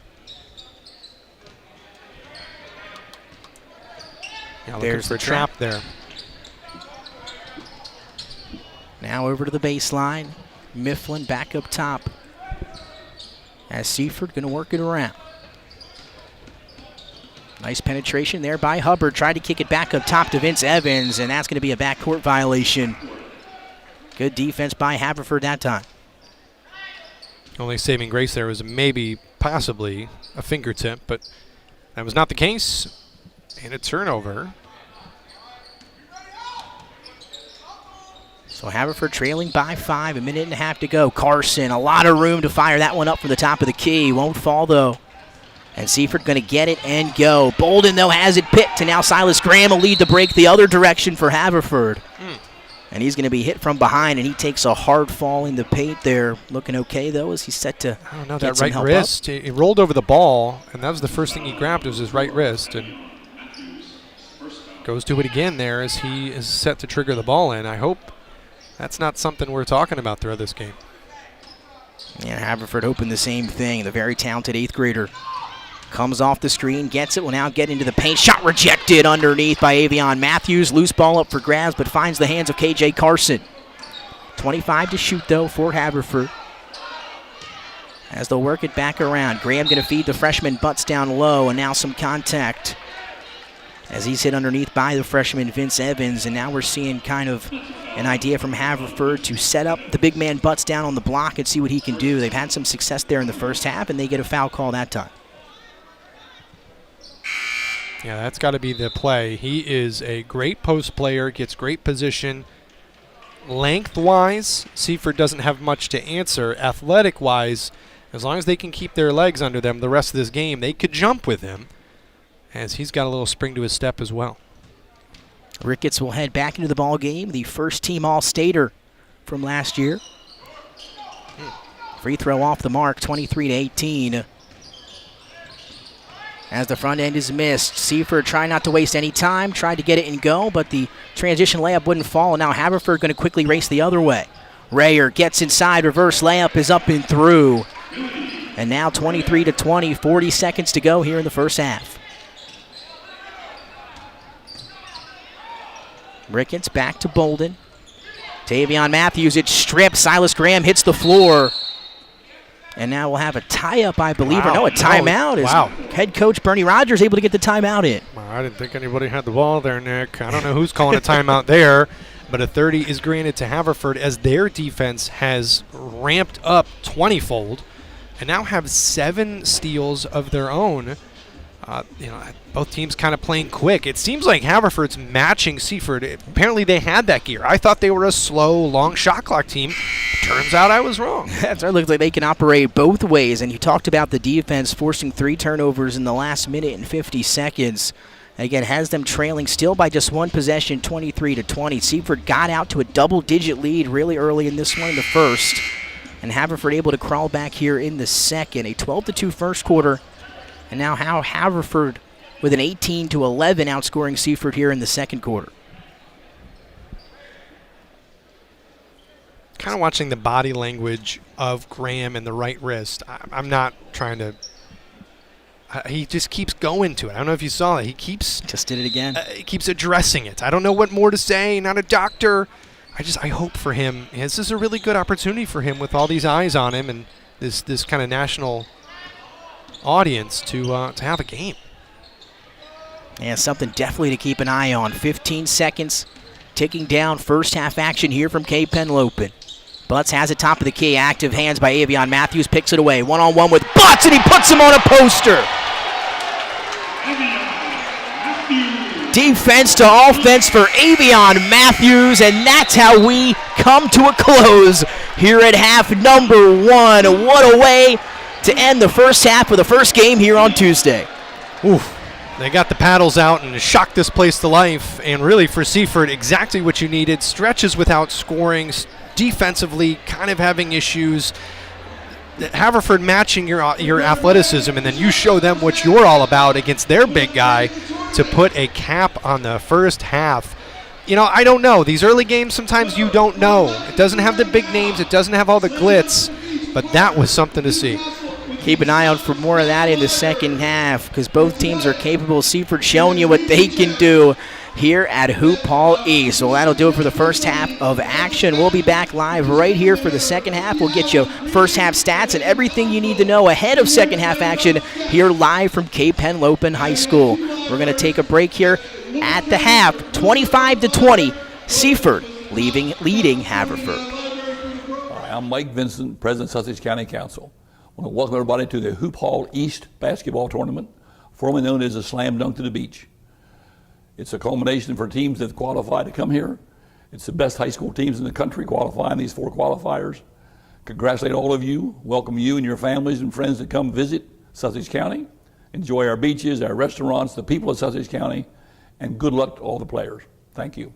Yeah, there's the trap there. Now over to the baseline. Mifflin back up top. As Seaford going to work it around. Nice penetration there by Hubbard. Tried to kick it back up top to Vince Evans, and that's going to be a backcourt violation. Good defense by Haverford that time. Only saving grace there was maybe, possibly, a fingertip, but that was not the case. And a turnover. So Haverford trailing by 5, 1.5 minutes to go. Carson, a lot of room to fire that one up from the top of the key. Won't fall, though. And Seaford going to get it and go. Bolden, though, has it picked, and now Silas Graham will lead the break the other direction for Haverford. And he's going to be hit from behind, and he takes a hard fall in the paint there. Looking okay, though, as he's set to I don't know, that right wrist. He rolled over the ball, and that was the first thing he grabbed was his right wrist. And goes to it again there as he is set to trigger the ball in. I hope that's not something we're talking about throughout this game. Yeah, Haverford hoping the same thing. The very talented 8th grader comes off the screen, gets it, will now get into the paint. Shot rejected underneath by Avion Matthews. Loose ball up for grabs, but finds the hands of KJ Carson. 25 to shoot, though, for Haverford. As they'll work it back around. Graham going to feed the freshman, butts down low, and now some contact as he's hit underneath by the freshman Vince Evans, and now we're seeing kind of an idea from Haverford to set up the big man Butts down on the block and see what he can do. They've had some success there in the first half, and they get a foul call that time. Yeah, that's got to be the play. He is a great post player, gets great position. Lengthwise, Seaford doesn't have much to answer. Athletic-wise, as long as they can keep their legs under them the rest of this game, they could jump with him, as he's got a little spring to his step as well. Ricketts will head back into the ball game, the first-team All-Stater from last year. Free throw off the mark, 23-18. As the front end is missed, Seaford trying not to waste any time, tried to get it and go, but the transition layup wouldn't fall, and now Haverford going to quickly race the other way. Rayer gets inside, reverse layup is up and through. And now 23-20, 40 seconds to go here in the first half. Ricketts back to Bolden. Tavion Matthews, it's stripped. Silas Graham hits the floor. And now we'll have a tie-up, I believe, or no, a timeout. Wow. Head coach Bernie Rogers able to get the timeout in. I didn't think anybody had the ball there, Nick. I don't know who's calling a timeout there, but a 30 is granted to Haverford as their defense has ramped up 20-fold and now have 7 steals of their own. Both teams kind of playing quick. It seems like Haverford's matching Seaford. Apparently they had that gear. I thought they were a slow, long shot clock team. Turns out I was wrong. It looks like they can operate both ways, and you talked about the defense forcing 3 turnovers in the last minute and 50 seconds. Again, has them trailing still by just 1 possession, 23-20. Seaford got out to a double-digit lead really early in this one in the first, and Haverford able to crawl back here in the second. A 12-2 first quarter. And now Haverford with an 18-11 outscoring Seaford here in the second quarter. Kind of watching the body language of Graham and the right wrist. I'm not trying to. He just keeps going to it. I don't know if you saw it. He keeps just did it again. He keeps addressing it. I don't know what more to say. Not a doctor. I hope for him. This is a really good opportunity for him with all these eyes on him and this kind of national audience to have a game. Yeah, something definitely to keep an eye on. 15 seconds ticking down. First half action here from Cape Henlopen. Butts has it top of the key. Active hands by Avion Matthews. Picks it away. One-on-one with Butts, and he puts him on a poster. Defense to offense for Avion Matthews, and that's how we come to a close here at half number 1. What a way to end the first half of the first game here on Tuesday. Oof. They got the paddles out and shocked this place to life, and really for Seaford, exactly what you needed. Stretches without scoring, defensively kind of having issues. Haverford matching your athleticism, and then you show them what you're all about against their big guy to put a cap on the first half. I don't know. These early games, sometimes you don't know. It doesn't have the big names. It doesn't have all the glitz, but that was something to see. Keep an eye out for more of that in the second half because both teams are capable. Seaford showing you what they can do here at Hoophall East. So that'll do it for the first half of action. We'll be back live right here for the second half. We'll get you first half stats and everything you need to know ahead of second half action here live from Cape Henlopen High School. We're going to take a break here at the half. 25-20, Seaford leading Haverford. Hi, I'm Mike Vincent, President of Sussex County Council. I want to welcome everybody to the Hoophall East basketball tournament, formerly known as the Slam Dunk to the Beach. It's a culmination for teams that qualify to come here. It's the best high school teams in the country qualifying these 4 qualifiers. Congratulate all of you, welcome you and your families and friends to come visit Sussex County. Enjoy our beaches, our restaurants, the people of Sussex County, and good luck to all the players. Thank you.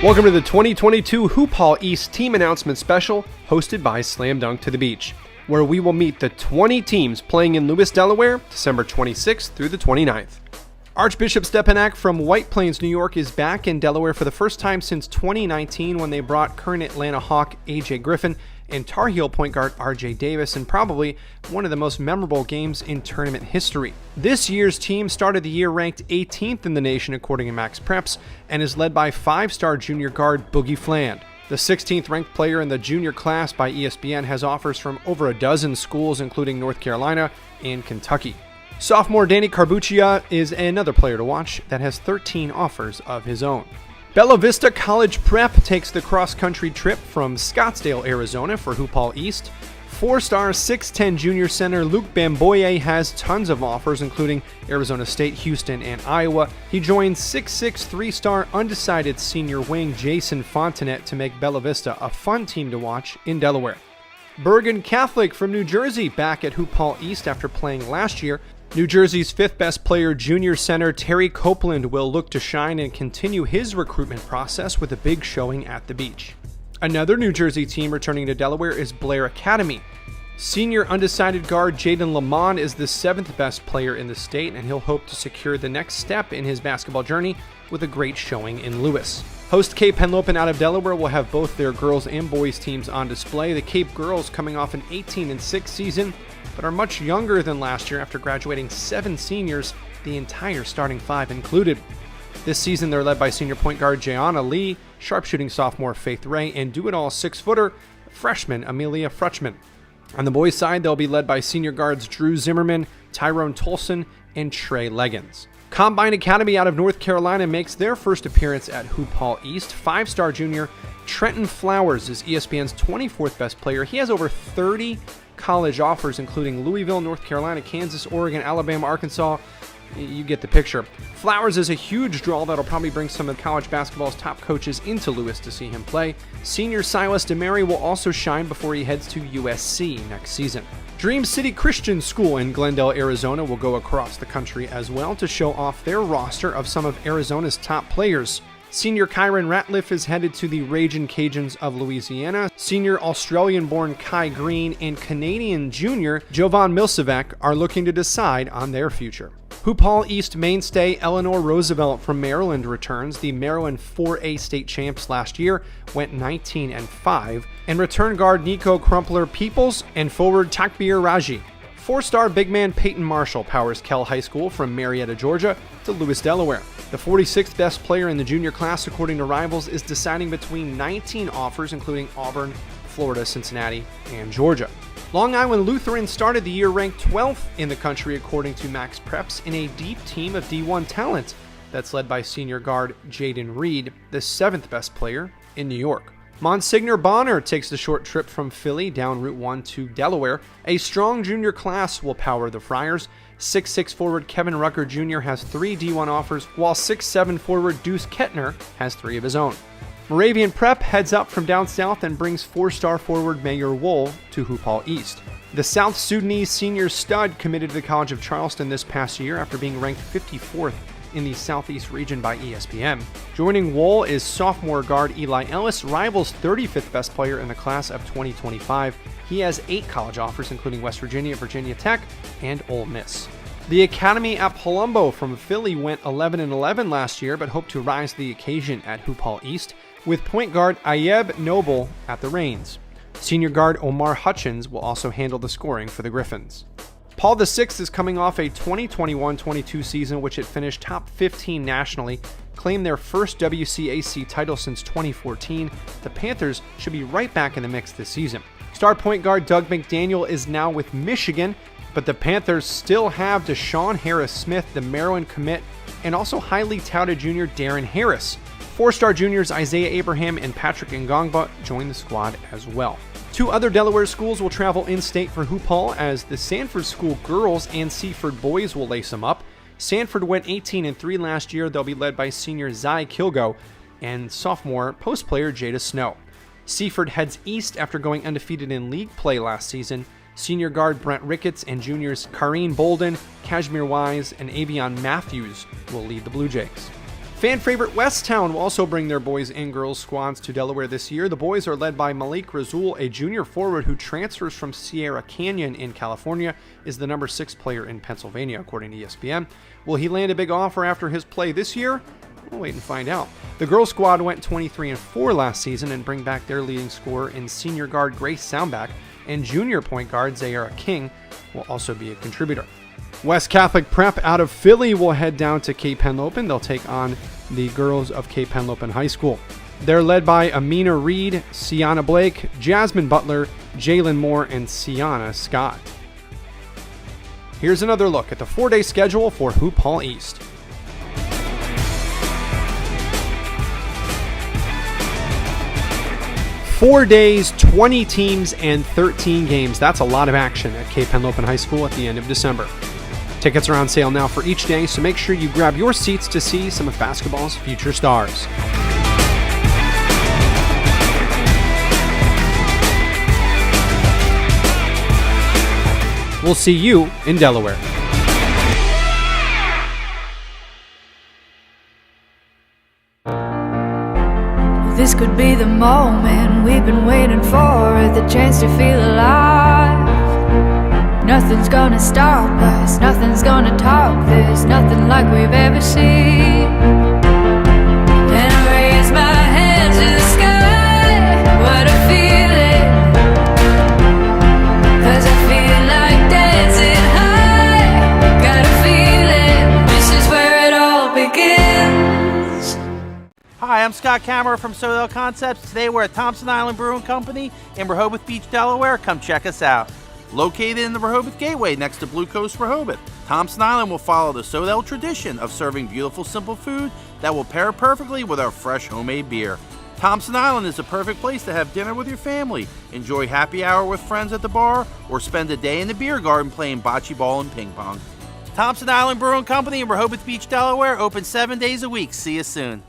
Welcome to the 2022 Hoophall East Team Announcement Special, hosted by Slam Dunk to the Beach, where we will meet the 20 teams playing in Lewis, Delaware, December 26th through the 29th. Archbishop Stepinac from White Plains, New York is back in Delaware for the first time since 2019 when they brought current Atlanta Hawk A.J. Griffin and Tar Heel point guard R.J. Davis in probably one of the most memorable games in tournament history. This year's team started the year ranked 18th in the nation according to Max Preps and is led by 5-star junior guard Boogie Fland. The 16th ranked player in the junior class by ESPN has offers from over a dozen schools including North Carolina and Kentucky. Sophomore Danny Carbuccia is another player to watch that has 13 offers of his own. Bella Vista College Prep takes the cross-country trip from Scottsdale, Arizona for Hoophall East. 4-star 6'10 junior center Luke Bamboye has tons of offers, including Arizona State, Houston, and Iowa. He joins 6'6 3-star undecided senior wing Jason Fontanet to make Bella Vista a fun team to watch in Delaware. Bergen Catholic from New Jersey back at Hoophall East after playing last year. New Jersey's 5th best player, junior center Terry Copeland, will look to shine and continue his recruitment process with a big showing at the beach. Another New Jersey team returning to Delaware is Blair Academy. Senior undecided guard Jayden Lamont is the 7th best player in the state, and he'll hope to secure the next step in his basketball journey with a great showing in Lewis. Host Cape Henlopen out of Delaware will have both their girls and boys teams on display. The Cape girls coming off an 18-6 season, but are much younger than last year after graduating 7 seniors, the entire starting 5 included. This season they're led by senior point guard Jayana Lee, sharpshooting sophomore Faith Ray, and do-it-all 6-footer freshman Amelia Frutchman. On the boys' side, they'll be led by senior guards Drew Zimmerman, Tyrone Tolson, and Trey Leggins. Combine Academy out of North Carolina makes their first appearance at Hoophall East. 5-star junior Trentyn Flowers is ESPN's 24th best player. He has over 30 college offers, including Louisville, North Carolina, Kansas, Oregon, Alabama, Arkansas. You get the picture. Flowers is a huge draw that'll probably bring some of college basketball's top coaches into Lewis to see him play. Senior Silas DeMary will also shine before he heads to USC next season. Dream City Christian School in Glendale, Arizona will go across the country as well to show off their roster of some of Arizona's top players. Senior Kyron Ratliff is headed to the Ragin' Cajuns of Louisiana. Senior Australian-born Kai Green and Canadian junior Jovan Milsevec are looking to decide on their future. Hoophall East mainstay Eleanor Roosevelt from Maryland returns. The Maryland 4A state champs last year went 19-5. And return guard Niko Crumpler-Peoples and forward Taqbir Raji. 4-star big man Peyton Marshall powers Kell High School from Marietta, Georgia to Lewis, Delaware. The 46th best player in the junior class, according to Rivals, is deciding between 19 offers, including Auburn, Florida, Cincinnati, and Georgia. Long Island Lutheran started the year ranked 12th in the country, according to Max Preps, in a deep team of D1 talent that's led by senior guard Jayden Reed, the 7th best player in New York. Monsignor Bonner takes the short trip from Philly down Route 1 to Delaware. A strong junior class will power the Friars. 6'6 forward Kevin Rucker Jr. has 3 D1 offers, while 6'7 forward Deuce Kettner has 3 of his own. Moravian Prep heads up from down south and brings 4-star forward Mayor Wool to Hoophall East. The South Sudanese senior stud committed to the College of Charleston this past year after being ranked 54th in the Southeast region by ESPN. Joining Wool is sophomore guard Eli Ellis, Rivals' 35th best player in the class of 2025. He has 8 college offers, including West Virginia, Virginia Tech, and Ole Miss. The Academy at Palumbo from Philly went 11-11 last year, but hope to rise to the occasion at Hoophall East, with point guard Ayeb Noble at the reins. Senior guard Omar Hutchins will also handle the scoring for the Griffins. Paul VI is coming off a 2021-22 season, which it finished top 15 nationally, claimed their first WCAC title since 2014. The Panthers should be right back in the mix this season. Star point guard Doug McDaniel is now with Michigan, but the Panthers still have Deshawn Harris-Smith, the Maryland commit, and also highly touted junior Darren Harris. 4-star juniors Isaiah Abraham and Patrick Ngongba join the squad as well. 2 other Delaware schools will travel in-state for Hoophall, as the Sanford School girls and Seaford boys will lace them up. Sanford went 18-3 last year. They'll be led by senior Zai Kilgo and sophomore post player Jada Snow. Seaford heads east after going undefeated in league play last season. Senior guard Brent Ricketts and juniors Kareen Bolden, Kashmir Wise, and Avion Matthews will lead the Blue Jays. Fan favorite Westtown will also bring their boys and girls squads to Delaware this year. The boys are led by Malik. Rasul, a junior forward who transfers from Sierra Canyon in California, is the number 6 player in Pennsylvania, according to ESPN. Will he land a big offer after his play this year? We'll wait and find out. The girls squad went 23-4 last season and bring back their leading scorer in senior guard Grace Soundback, and junior point guard Zayara King will also be a contributor. West Catholic Prep out of Philly will head down to Cape Henlopen. They'll take on the girls of Cape Henlopen High School. They're led by Amina Reed, Sienna Blake, Jasmine Butler, Jalen Moore, and Sienna Scott. Here's another look at the 4-day schedule for Hoophall East. 4 days, 20 teams, and 13 games. That's a lot of action at Cape Henlopen High School at the end of December. Tickets are on sale now for each day, so make sure you grab your seats to see some of basketball's future stars. We'll see you in Delaware. This could be the moment we've been waiting for, the chance to feel alive. Nothing's gonna stop us, nothing's gonna top this, nothing like we've ever seen. And I raise my hands to the sky, what a feeling. 'Cause I feel like dancing high, got a feeling, this is where it all begins. Hi, I'm Scott Kammerer from Sodell Concepts. Today we're at Thompson Island Brewing Company in Rehoboth Beach, Delaware. Come check us out. Located in the Rehoboth Gateway next to Blue Coast Rehoboth, Thompson Island will follow the Sodell tradition of serving beautiful, simple food that will pair perfectly with our fresh homemade beer. Thompson Island is the perfect place to have dinner with your family, enjoy happy hour with friends at the bar, or spend a day in the beer garden playing bocce ball and ping pong. Thompson Island Brewing Company in Rehoboth Beach, Delaware, open 7 days a week. See you soon.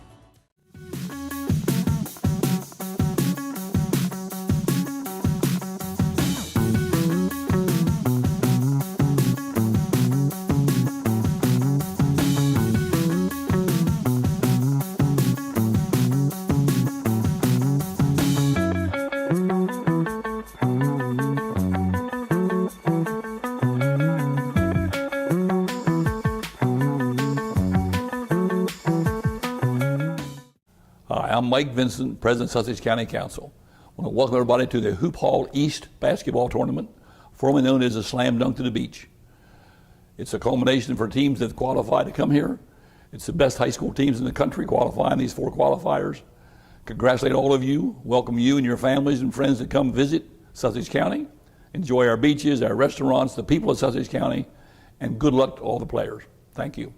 I'm Mike Vincent, President of Sussex County Council. I want to welcome everybody to the Hoophall East basketball tournament, formerly known as the Slam Dunk to the Beach. It's a culmination for teams that qualify to come here. It's the best high school teams in the country qualifying these 4 qualifiers. Congratulate all of you, welcome you and your families and friends to come visit Sussex County. Enjoy our beaches, our restaurants, the people of Sussex County, and good luck to all the players. Thank you.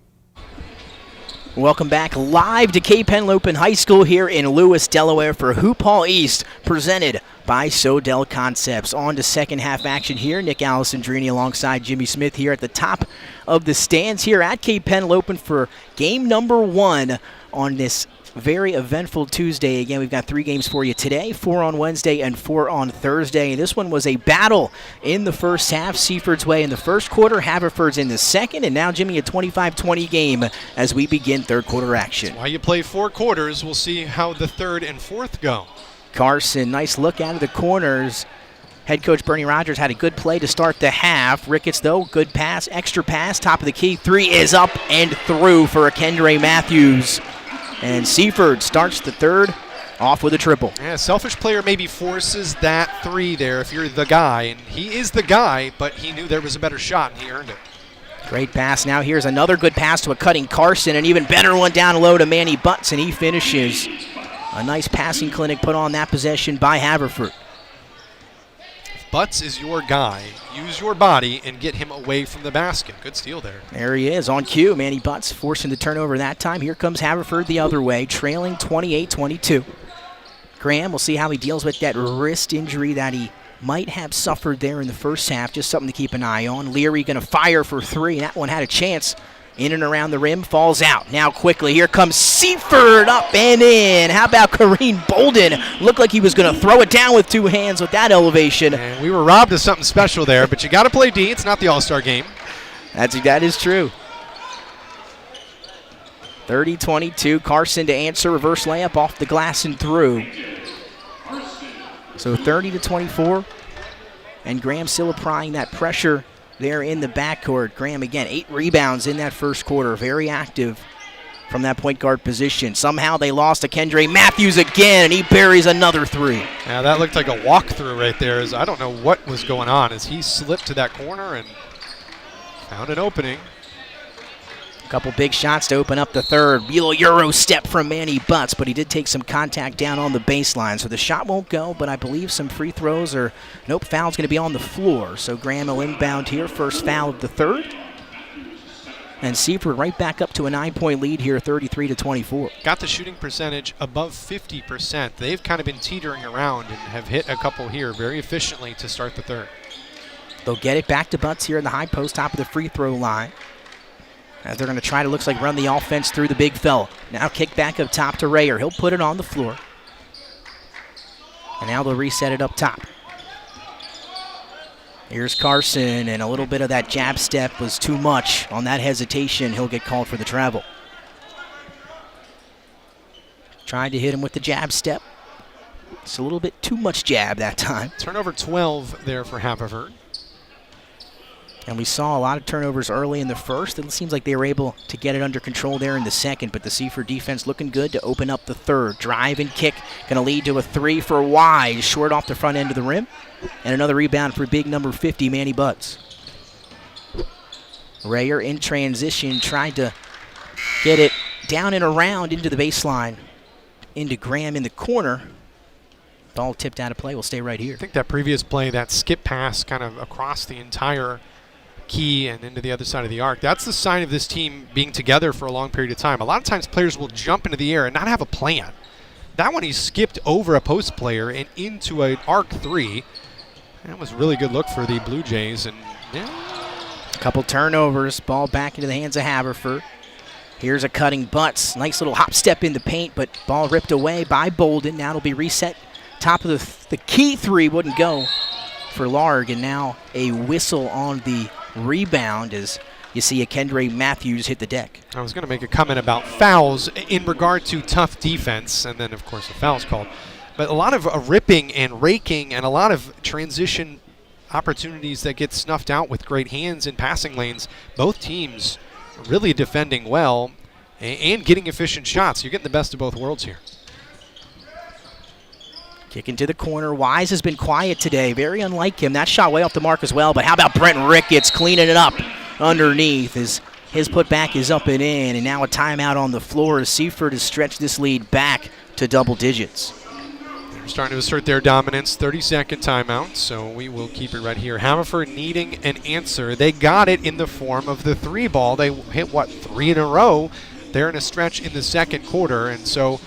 Welcome back live to Cape Henlopen High School here in Lewis, Delaware for Hoophall East, presented by Sodell Concepts. On to second half action here. Nick Alessandrini alongside Jimmy Smith here at the top of the stands here at Cape Henlopen for game number 1 on this very eventful Tuesday. Again, we've got 3 games for you today, 4 on Wednesday and 4 on Thursday. This one was a battle in the first half. Seaford's way in the first quarter, Haverford's in the second, and now, Jimmy, a 25-20 game as we begin third quarter action. That's why you play 4 quarters. We'll see how the third and fourth go. Carson, nice look out of the corners. Head coach Bernie Rogers had a good play to start the half. Ricketts, though, good pass, extra pass, top of the key. 3 is up and through for a Kendra Matthews. And Seaford starts the third off with a triple. Yeah, selfish player maybe forces that 3 there if you're the guy. And he is the guy, but he knew there was a better shot, and he earned it. Great pass. Now here's another good pass to a cutting Carson. An even better one down low to Manny Butts, and he finishes. A nice passing clinic put on that possession by Haverford. Butts is your guy. Use your body and get him away from the basket. Good steal there. There he is on cue. Manny Butts forcing the turnover that time. Here comes Haverford the other way, trailing 28-22. Graham, we'll see how he deals with that wrist injury that he might have suffered there in the first half. Just something to keep an eye on. Leary going to fire for 3. That one had a chance. In and around the rim, falls out. Now quickly, here comes Seaford up and in. How about Kareem Bolden? Looked like he was going to throw it down with 2 hands with that elevation. And we were robbed of something special there, but you got to play D. It's not the All-Star game. That is true. 30-22, Carson to answer, reverse layup off the glass and through. So 30-24, and Graham still applying that pressure there in the backcourt. Graham, again, 8 rebounds in that first quarter, very active from that point guard position. Somehow they lost to Kendre Matthews again, and he buries another 3. Yeah, that looked like a walkthrough right there. I don't know what was going on as he slipped to that corner and found an opening. Couple big shots to open up the third. Little Euro step from Manny Butts, but he did take some contact down on the baseline. So the shot won't go, but I believe some free throws or nope, foul's going to be on the floor. So Graham will inbound here, first foul of the third. And Seaford right back up to a 9-point lead here, 33-24. Got the shooting percentage above 50%. They've kind of been teetering around and have hit a couple here very efficiently to start the third. They'll get it back to Butts here in the high post, top of the free throw line. As they're going to try to, looks like, run the offense through the big fella. Now kick back up top to Rayer. He'll put it on the floor. And now they'll reset it up top. Here's Carson, and a little bit of that jab step was too much. On that hesitation, he'll get called for the travel. Tried to hit him with the jab step. It's a little bit too much jab that time. Turnover 12 there for Haverford. And we saw a lot of turnovers early in the first. It seems like they were able to get it under control there in the second, but the Seaford defense looking good to open up the third. Drive and kick, going to lead to a 3 for wide, short off the front end of the rim. And another rebound for big number 50, Manny Butts. Rayer in transition, tried to get it down and around into the baseline, into Graham in the corner. Ball tipped out of play, will stay right here. I think that previous play, that skip pass kind of across the entire key and into the other side of the arc, that's the sign of this team being together for a long period of time. A lot of times players will jump into the air and not have a plan. That one he skipped over a post player and into an arc 3. That was a really good look for the Blue Jays. And yeah. Couple turnovers, ball back into the hands of Haverford. Here's a cutting Butts. Nice little hop step in the paint, but ball ripped away by Bolden. Now it'll be reset. Top of the key 3 wouldn't go for Larg, and now a whistle on the rebound as you see a Kendre Matthews hit the deck. I was going to make a comment about fouls in regard to tough defense, and then, of course, the foul's called. But a lot of ripping and raking and a lot of transition opportunities that get snuffed out with great hands in passing lanes. Both teams really defending well and getting efficient shots. You're getting the best of both worlds here. Kick into the corner. Wise has been quiet today. Very unlike him. That shot way off the mark as well. But how about Brent Ricketts cleaning it up underneath? His putback is up and in. And now a timeout on the floor as Seaford has stretched this lead back to double digits. They're starting to assert their dominance. 30-second timeout. So we will keep it right here. Haverford needing an answer. They got it in the form of the 3 ball. They hit, 3 in a row? They're in a stretch in the second quarter. And so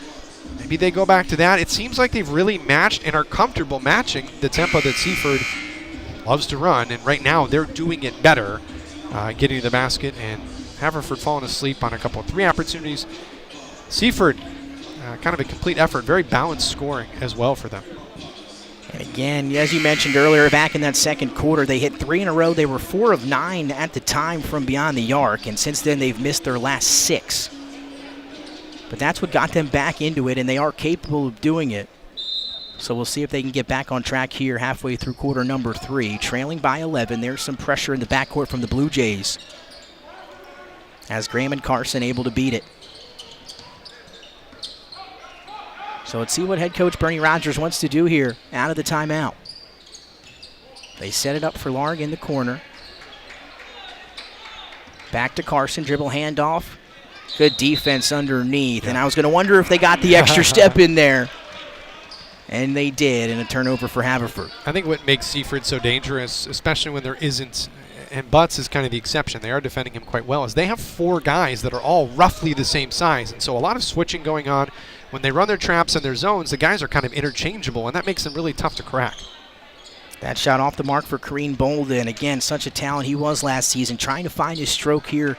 maybe they go back to that. It seems like they've really matched and are comfortable matching the tempo that Seaford loves to run. And right now they're doing it better, getting to the basket. And Haverford falling asleep on a couple of 3 opportunities. Seaford, kind of a complete effort, very balanced scoring as well for them. And again, as you mentioned earlier, back in that second quarter, they hit 3 in a row. They were 4 of 9 at the time from beyond the arc. And since then, they've missed their last 6. But that's what got them back into it, and they are capable of doing it. So we'll see if they can get back on track here halfway through quarter number 3. Trailing by 11. There's some pressure in the backcourt from the Blue Jays, as Graham and Carson able to beat it. So let's see what head coach Bernie Rogers wants to do here out of the timeout. They set it up for Larg in the corner. Back to Carson, dribble handoff. Good defense underneath. Yeah. And I was going to wonder if they got the extra step in there. And they did, and a turnover for Haverford. I think what makes Seaford so dangerous, especially when there isn't, and Butts is kind of the exception, they are defending him quite well, is they have 4 guys that are all roughly the same size. And so a lot of switching going on. When they run their traps and their zones, the guys are kind of interchangeable, and that makes them really tough to crack. That shot off the mark for Kareem Bolden. Again, such a talent he was last season, trying to find his stroke here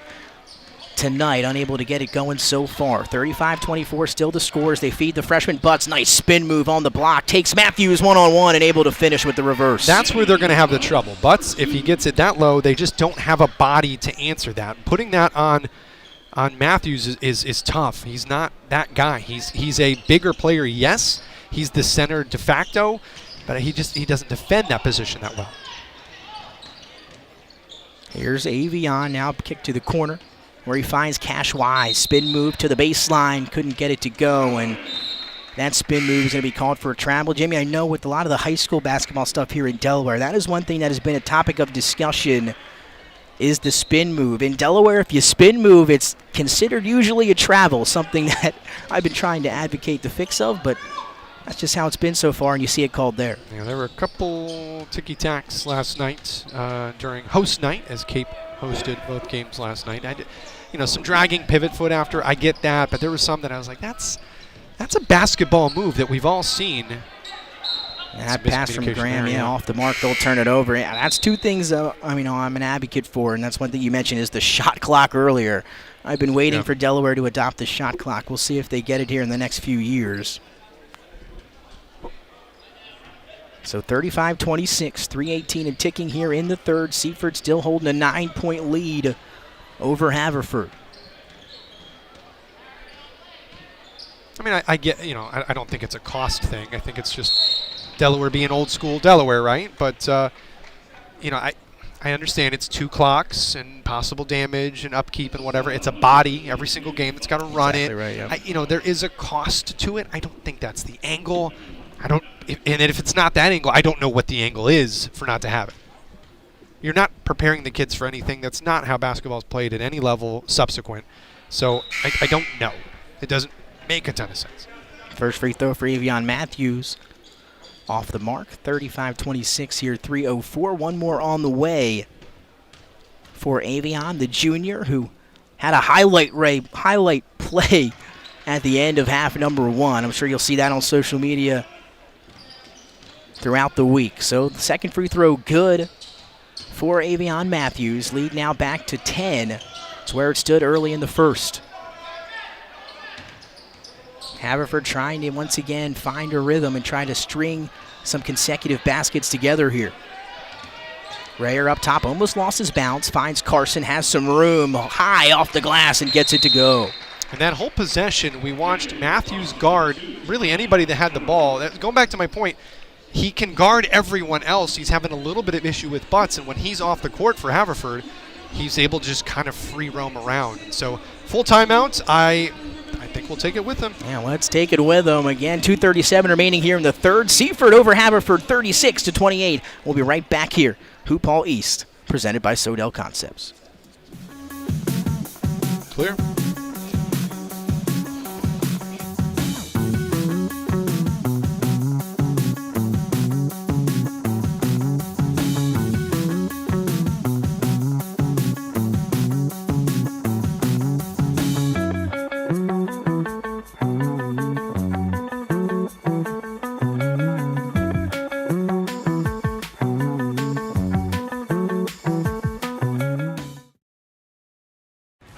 tonight, unable to get it going so far. 35-24 still the scores. They feed the freshman Butts. Nice spin move on the block. Takes Matthews one-on-one and able to finish with the reverse. That's where they're going to have the trouble. Butts, if he gets it that low, they just don't have a body to answer that. Putting that on on Matthews is tough. He's not that guy. He's a bigger player, yes. He's the center de facto, but he doesn't defend that position that well. Here's Avion now, kick to the corner, where he finds Cash Wise. Spin move to the baseline, couldn't get it to go, and that spin move is going to be called for a travel. Jimmy, I know with a lot of the high school basketball stuff here in Delaware, that is one thing that has been a topic of discussion, is the spin move. In Delaware, if you spin move, it's considered usually a travel, something that I've been trying to advocate the fix of, but that's just how it's been so far, and you see it called there. Yeah, there were a couple ticky-tacks last night during host night, as Cape hosted both games last night. Some dragging pivot foot after, I get that, but there was some that I was like, that's a basketball move that we've all seen. That pass from Graham, off the mark, they'll turn it over. That's two things I'm an advocate for, and that's one thing you mentioned is the shot clock earlier. I've been waiting for Delaware to adopt the shot clock. We'll see if they get it here in the next few years. So 35-26, 3:18 and ticking here in the third. Seaford still holding a 9-point lead over Haverford. I mean, I get, I don't think it's a cost thing. I think it's just Delaware being old school Delaware, right? But, I understand it's 2 clocks and possible damage and upkeep and whatever. It's a body every single game that's got to run it. Right, yeah. There is a cost to it. I don't think that's the angle. And if it's not that angle, I don't know what the angle is for not to have it. You're not preparing the kids for anything. That's not how basketball is played at any level subsequent. So I don't know. It doesn't make a ton of sense. First free throw for Avion Matthews. Off the mark, 35-26 here, 3:04. One more on the way for Avion, the junior, who had a highlight play at the end of half number 1. I'm sure you'll see that on social media throughout the week. So the second free throw good for Avion Matthews. Lead now back to 10. It's where it stood early in the first. Haverford trying to once again find a rhythm and try to string some consecutive baskets together here. Rayer up top, almost lost his bounce, finds Carson, has some room, high off the glass and gets it to go. And that whole possession, we watched Matthews guard really anybody that had the ball. Going back to my point, he can guard everyone else. He's having a little bit of issue with butts, and when he's off the court for Haverford, he's able to just kind of free roam around. And so full timeout, I think we'll take it with him. Yeah, let's take it with him. Again, 2:37 remaining here in the third. Seaford over Haverford, 36-28. We'll be right back here. Hoophall East, presented by Sodell Concepts. Clear.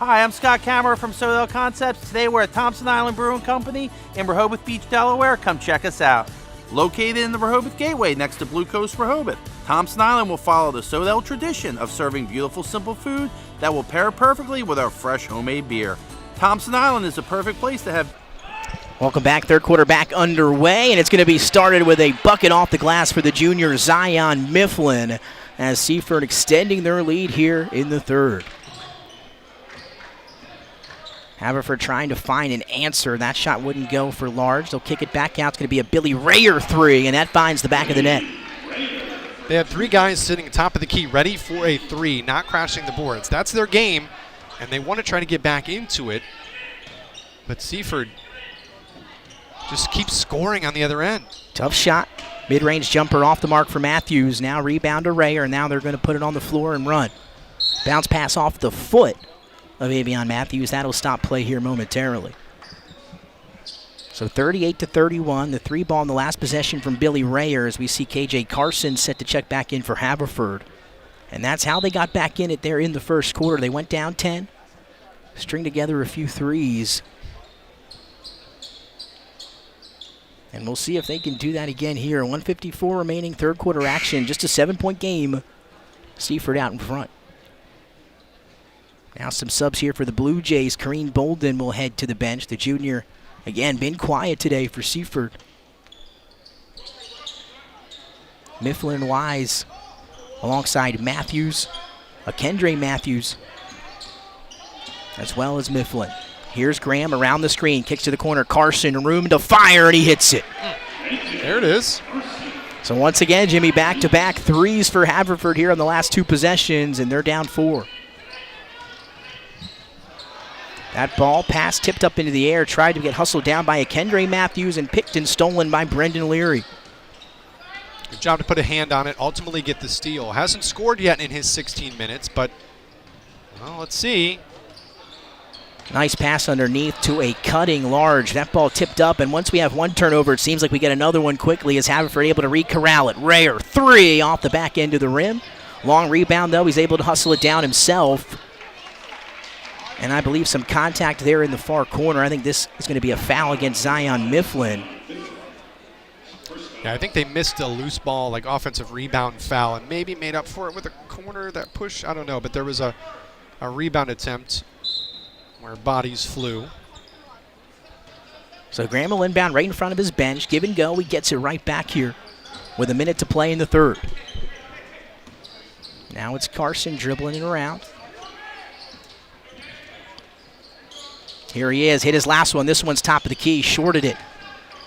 Hi, I'm Scott Kammerer from Sodell Concepts. Today we're at Thompson Island Brewing Company in Rehoboth Beach, Delaware. Come check us out. Located in the Rehoboth Gateway next to Blue Coast Rehoboth, Thompson Island will follow the Sodell tradition of serving beautiful, simple food that will pair perfectly with our fresh homemade beer. Thompson Island is the perfect place to have. Welcome back. Third quarter back underway, and it's going to be started with a bucket off the glass for the junior Zion Mifflin as Seaford extending their lead here in the third. Haverford trying to find an answer. That shot wouldn't go for large. They'll kick it back out. It's going to be a Billy Rayer 3, and that finds the back of the net. They have 3 guys sitting atop of the key ready for a 3, not crashing the boards. That's their game, and they want to try to get back into it. But Seaford just keeps scoring on the other end. Tough shot. Mid-range jumper off the mark for Matthews. Now rebound to Rayer, and now they're going to put it on the floor and run. Bounce pass off the foot of Avion Matthews. That'll stop play here momentarily. So 38-31, the 3 ball in the last possession from Billy Rayer as we see KJ Carson set to check back in for Haverford. And that's how they got back in it there in the first quarter. They went down 10, string together a few threes. And we'll see if they can do that again here. 1:54 remaining, third quarter action. Just a 7-point game. Seaford out in front. Now some subs here for the Blue Jays. Kareem Bolden will head to the bench. The junior, again, been quiet today for Seaford. Mifflin Wise alongside Matthews, Kendre Matthews, as well as Mifflin. Here's Graham around the screen, kicks to the corner. Carson, room to fire, and he hits it. There it is. So once again, Jimmy, back-to-back threes for Haverford here on the last 2 possessions, and they're down 4. That ball pass tipped up into the air, tried to get hustled down by Kendre Matthews and picked and stolen by Brendan Leary. Good job to put a hand on it, ultimately get the steal. Hasn't scored yet in his 16 minutes, but, well, let's see. Nice pass underneath to a cutting large. That ball tipped up, and once we have 1 turnover, it seems like we get another one quickly as Haverford able to re-corral it. Rayer, 3 off the back end of the rim. Long rebound, though. He's able to hustle it down himself. And I believe some contact there in the far corner. I think this is going to be a foul against Zion Mifflin. Yeah, I think they missed a loose ball, like offensive rebound foul, and maybe made up for it with a corner, that push. I don't know, but there was a rebound attempt where bodies flew. So Graham will inbound right in front of his bench. Give and go. He gets it right back here with a minute to play in the third. Now it's Carson dribbling it around. Here he is. Hit his last one. This one's top of the key. Shorted it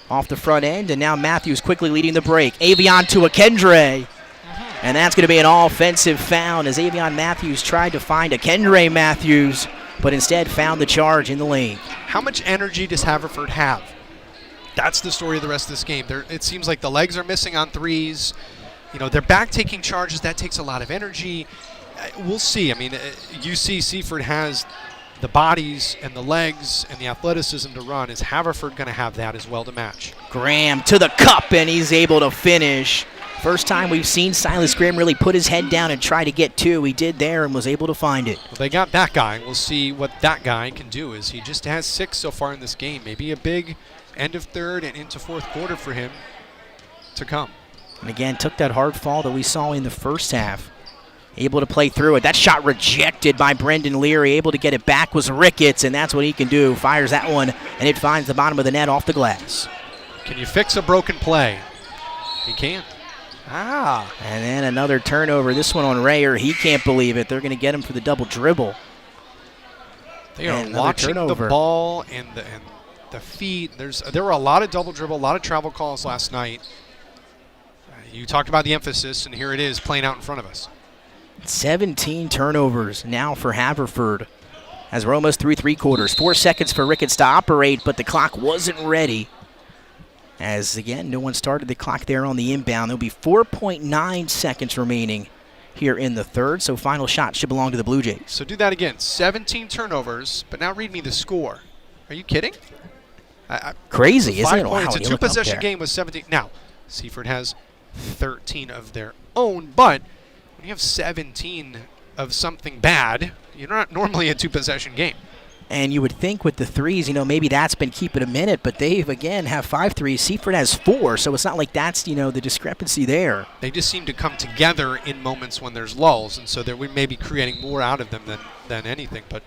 off the front end. And now Matthews quickly leading the break. Avion to Kendre. And that's going to be an all-offensive foul as Avion Matthews tried to find Kendre Matthews, but instead found the charge in the lane. How much energy does Haverford have? That's the story of the rest of this game. It seems like the legs are missing on threes. You know, they're back taking charges. That takes a lot of energy. We'll see. I mean, you see Seaford has the bodies and the legs and the athleticism to run. Is Haverford going to have that as well to match? Graham to the cup, and he's able to finish. First time we've seen Silas Graham really put his head down and try to get 2. He did there and was able to find it. Well, they got that guy. We'll see what that guy can do. Is he just has 6 so far in this game. Maybe a big end of third and into fourth quarter for him to come. And again, took that hard fall that we saw in the first half. Able to play through it. That shot rejected by Brendan Leary. Able to get it back was Ricketts, and that's what he can do. Fires that one, and it finds the bottom of the net off the glass. Can you fix a broken play? He can't. And then another turnover. This one on Rayer. He can't believe it. They're going to get him for the double dribble. They are watching the ball and the feet. There were a lot of double dribble, a lot of travel calls last night. You talked about the emphasis, and here it is playing out in front of us. 17 turnovers now for Haverford as we're almost through 3 quarters. 4 seconds for Ricketts to operate, but the clock wasn't ready. As, again, no one started the clock there on the inbound. There'll be 4.9 seconds remaining here in the third, so final shot should belong to the Blue Jays. So do that again. 17 turnovers, but now read me the score. Are you kidding? Crazy, isn't it? Wow, it's a 2-possession game with 17. Now, Seaford has 13 of their own, but when you have 17 of something bad, you're not normally a 2-possession game. And you would think with the threes, you know, maybe that's been keeping a minute, but they've, again, have 5 threes. Seaford has 4, so it's not like that's, you know, the discrepancy there. They just seem to come together in moments when there's lulls, and so we may be creating more out of them than anything. But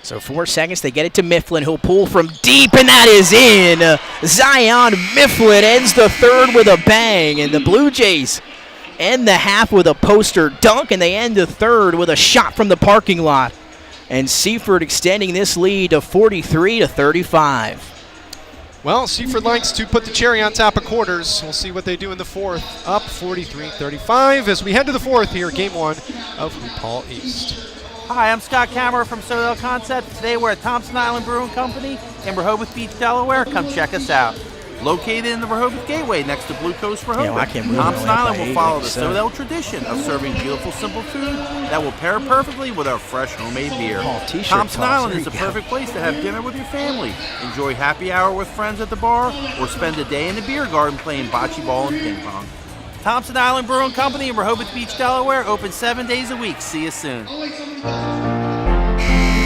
so 4 seconds, they get it to Mifflin, who'll pull from deep, and that is in. Zion Mifflin ends the third with a bang, and the Blue Jays end the half with a poster dunk, and they end the third with a shot from the parking lot. And Seaford extending this lead to 43-35. Well, Seaford likes to put the cherry on top of quarters. We'll see what they do in the fourth. Up 43-35 as we head to the fourth here, game 1 of Hoophall East. Hi, I'm Scott Kammerer from Sodell Concepts. Today we're at Thompson Island Brewing Company in Rehoboth Beach, Delaware. Come check us out. Located in the Rehoboth Gateway next to Blue Coast Rehoboth, Thompson Island will follow the Sodell tradition of serving beautiful, simple food that will pair perfectly with our fresh homemade beer. Thompson Island is the perfect place to have dinner with your family, enjoy happy hour with friends at the bar, or spend a day in the beer garden playing bocce ball and ping pong. Thompson Island Brewing Company in Rehoboth Beach, Delaware, open 7 days a week. See you soon.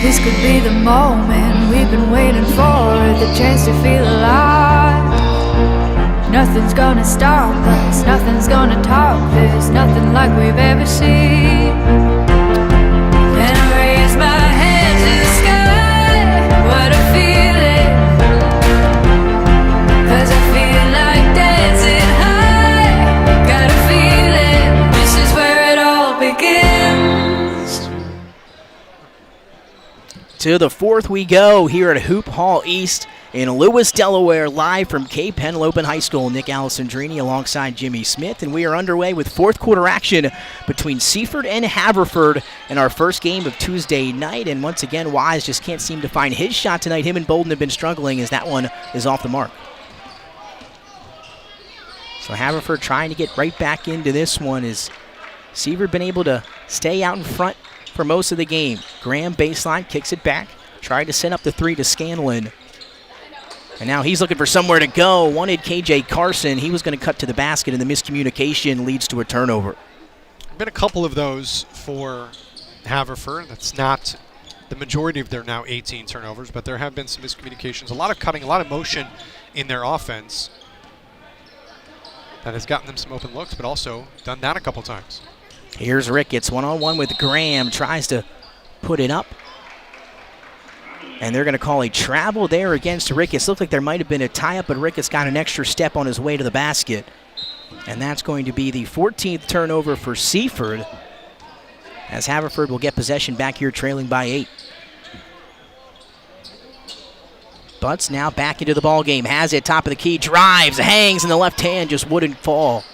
This could be the moment we've been waiting for, the chance to feel alive. Nothing's gonna stop us, nothing's gonna top this, nothing like we've ever seen. And begins. To the fourth we go here at Hoophall East in Lewis, Delaware, live from Cape Henlopen High School. Nick Alessandrini alongside Jimmy Smith, and we are underway with fourth quarter action between Seaford and Haverford in our first game of Tuesday night. And once again, Wise just can't seem to find his shot tonight. Him and Bolden have been struggling as that one is off the mark. So Haverford trying to get right back into this one as Seaford been able to stay out in front for most of the game. Graham baseline, kicks it back, tried to send up the three to Scanlon. And now he's looking for somewhere to go. Wanted KJ Carson. He was going to cut to the basket, and the miscommunication leads to a turnover. Been a couple of those for Haverford. That's not the majority of their now 18 turnovers, but there have been some miscommunications. A lot of cutting, a lot of motion in their offense that has gotten them some open looks, but also done that a couple times. Here's Ricketts, one-on-one with Graham, tries to put it up. And they're going to call a travel there against Ricketts. Looked like there might have been a tie-up, but Ricketts got an extra step on his way to the basket. And that's going to be the 14th turnover for Seaford, as Haverford will get possession back here trailing by 8. Butts now back into the ball game, has it, top of the key, drives, hangs in the left hand, just wouldn't fall.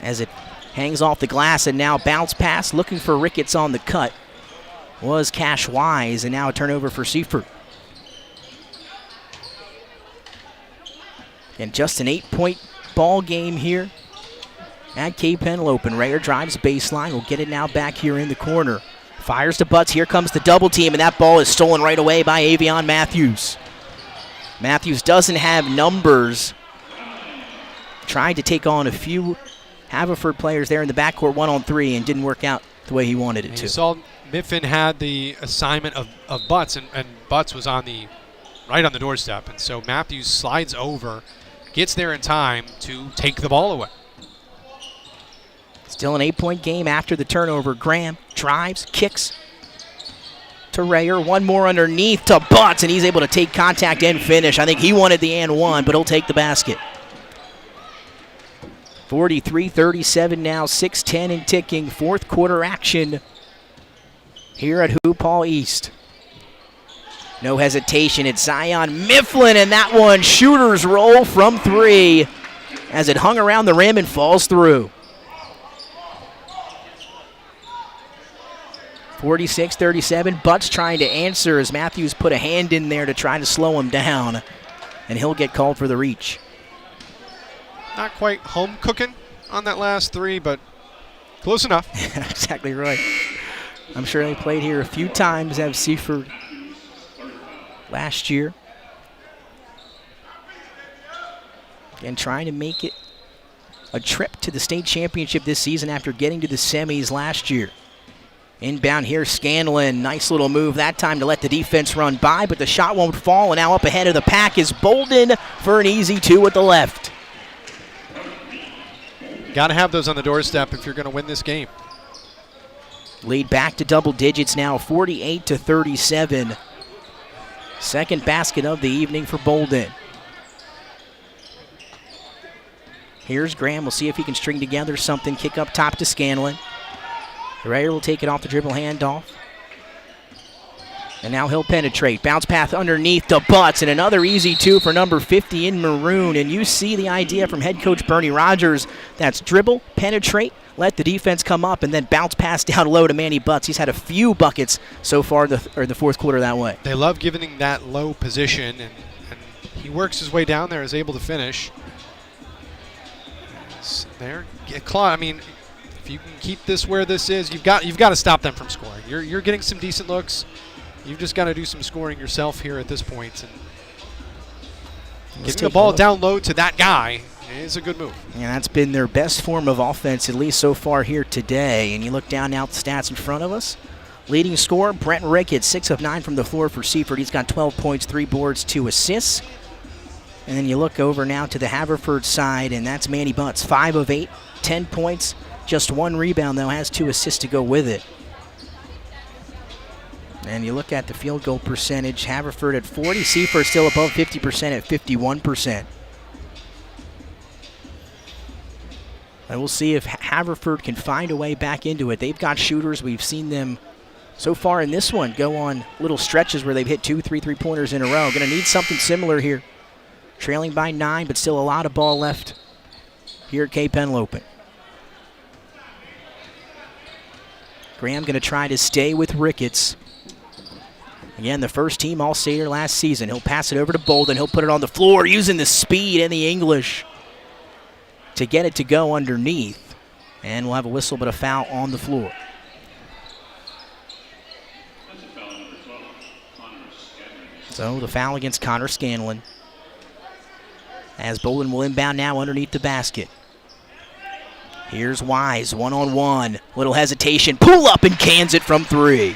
As it hangs off the glass and now bounce pass, looking for Ricketts on the cut. Was Cash Wise, and now a turnover for Seaford. And just an 8-point ball game here at Cape Henlopen. Rayer drives baseline, will get it now back here in the corner. Fires to Butts, here comes the double team, and that ball is stolen right away by Avion Matthews. Matthews doesn't have numbers. Tried to take on a few Haverford players there in the backcourt 1-on-3 and didn't work out the way he wanted it to. You saw Mifflin had the assignment of Butts, and Butts was on the right on the doorstep, and so Matthews slides over, gets there in time to take the ball away. Still an 8-point game after the turnover. Graham drives, kicks to Rayer. One more underneath to Butts, and he's able to take contact and finish. I think he wanted the and one, but he'll take the basket. 43-37 now, 6:10 and ticking. Fourth quarter action here at Hoophall East. No hesitation, it's Zion Mifflin, and that one, shooter's roll from 3 as it hung around the rim and falls through. 46-37, Butts trying to answer as Matthews put a hand in there to try to slow him down, and he'll get called for the reach. Not quite home cooking on that last 3, but close enough. Exactly right. I'm sure they played here a few times at Seaford last year. And trying to make it a trip to the state championship this season after getting to the semis last year. Inbound here, Scanlon. Nice little move that time to let the defense run by, but the shot won't fall, and now up ahead of the pack is Bolden for an easy 2 at the left. Got to have those on the doorstep if you're going to win this game. Lead back to double digits now, 48-37. Second basket of the evening for Bolden. Here's Graham. We'll see if he can string together something. Kick up top to Scanlon. Rayer will take it off the dribble handoff. And now he'll penetrate. Bounce path underneath to Butts, and another easy 2 for number 50 in maroon. And you see the idea from head coach Bernie Rogers. That's dribble, penetrate, let the defense come up, and then bounce pass down low to Manny Butts. He's had a few buckets so far the fourth quarter that way. They love giving that low position, and he works his way down there, is able to finish. There, Claude, I mean, if you can keep this where this is, you've got to stop them from scoring. You're getting some decent looks. You've just got to do some scoring yourself here at this point. And getting the ball down low to that guy is a good move. And that's been their best form of offense, at least so far here today. And you look down now at the stats in front of us. Leading scorer, Brent Ricketts, 6 of 9 from the floor for Seaford. He's got 12 points, 3 boards, 2 assists. And then you look over now to the Haverford side, and that's Manny Butts, 5 of 8, 10 points, just 1 rebound, though, has 2 assists to go with it. And you look at the field goal percentage, Haverford at 40, Seaford still above 50% at 51%. And we'll see if Haverford can find a way back into it. They've got shooters. We've seen them so far in this one go on little stretches where they've hit 2, 3 3-pointers in a row. Going to need something similar here. Trailing by 9, but still a lot of ball left here at Cape Henlopen. Graham going to try to stay with Ricketts. Again, the first team All-Stater last season. He'll pass it over to Bolden. He'll put it on the floor using the speed and the English to get it to go underneath. And we'll have a whistle, but a foul on the floor. So the foul against Connor Scanlon. As Bolden will inbound now underneath the basket. Here's Wise, one-on-one. Little hesitation. Pull up and cans it from 3.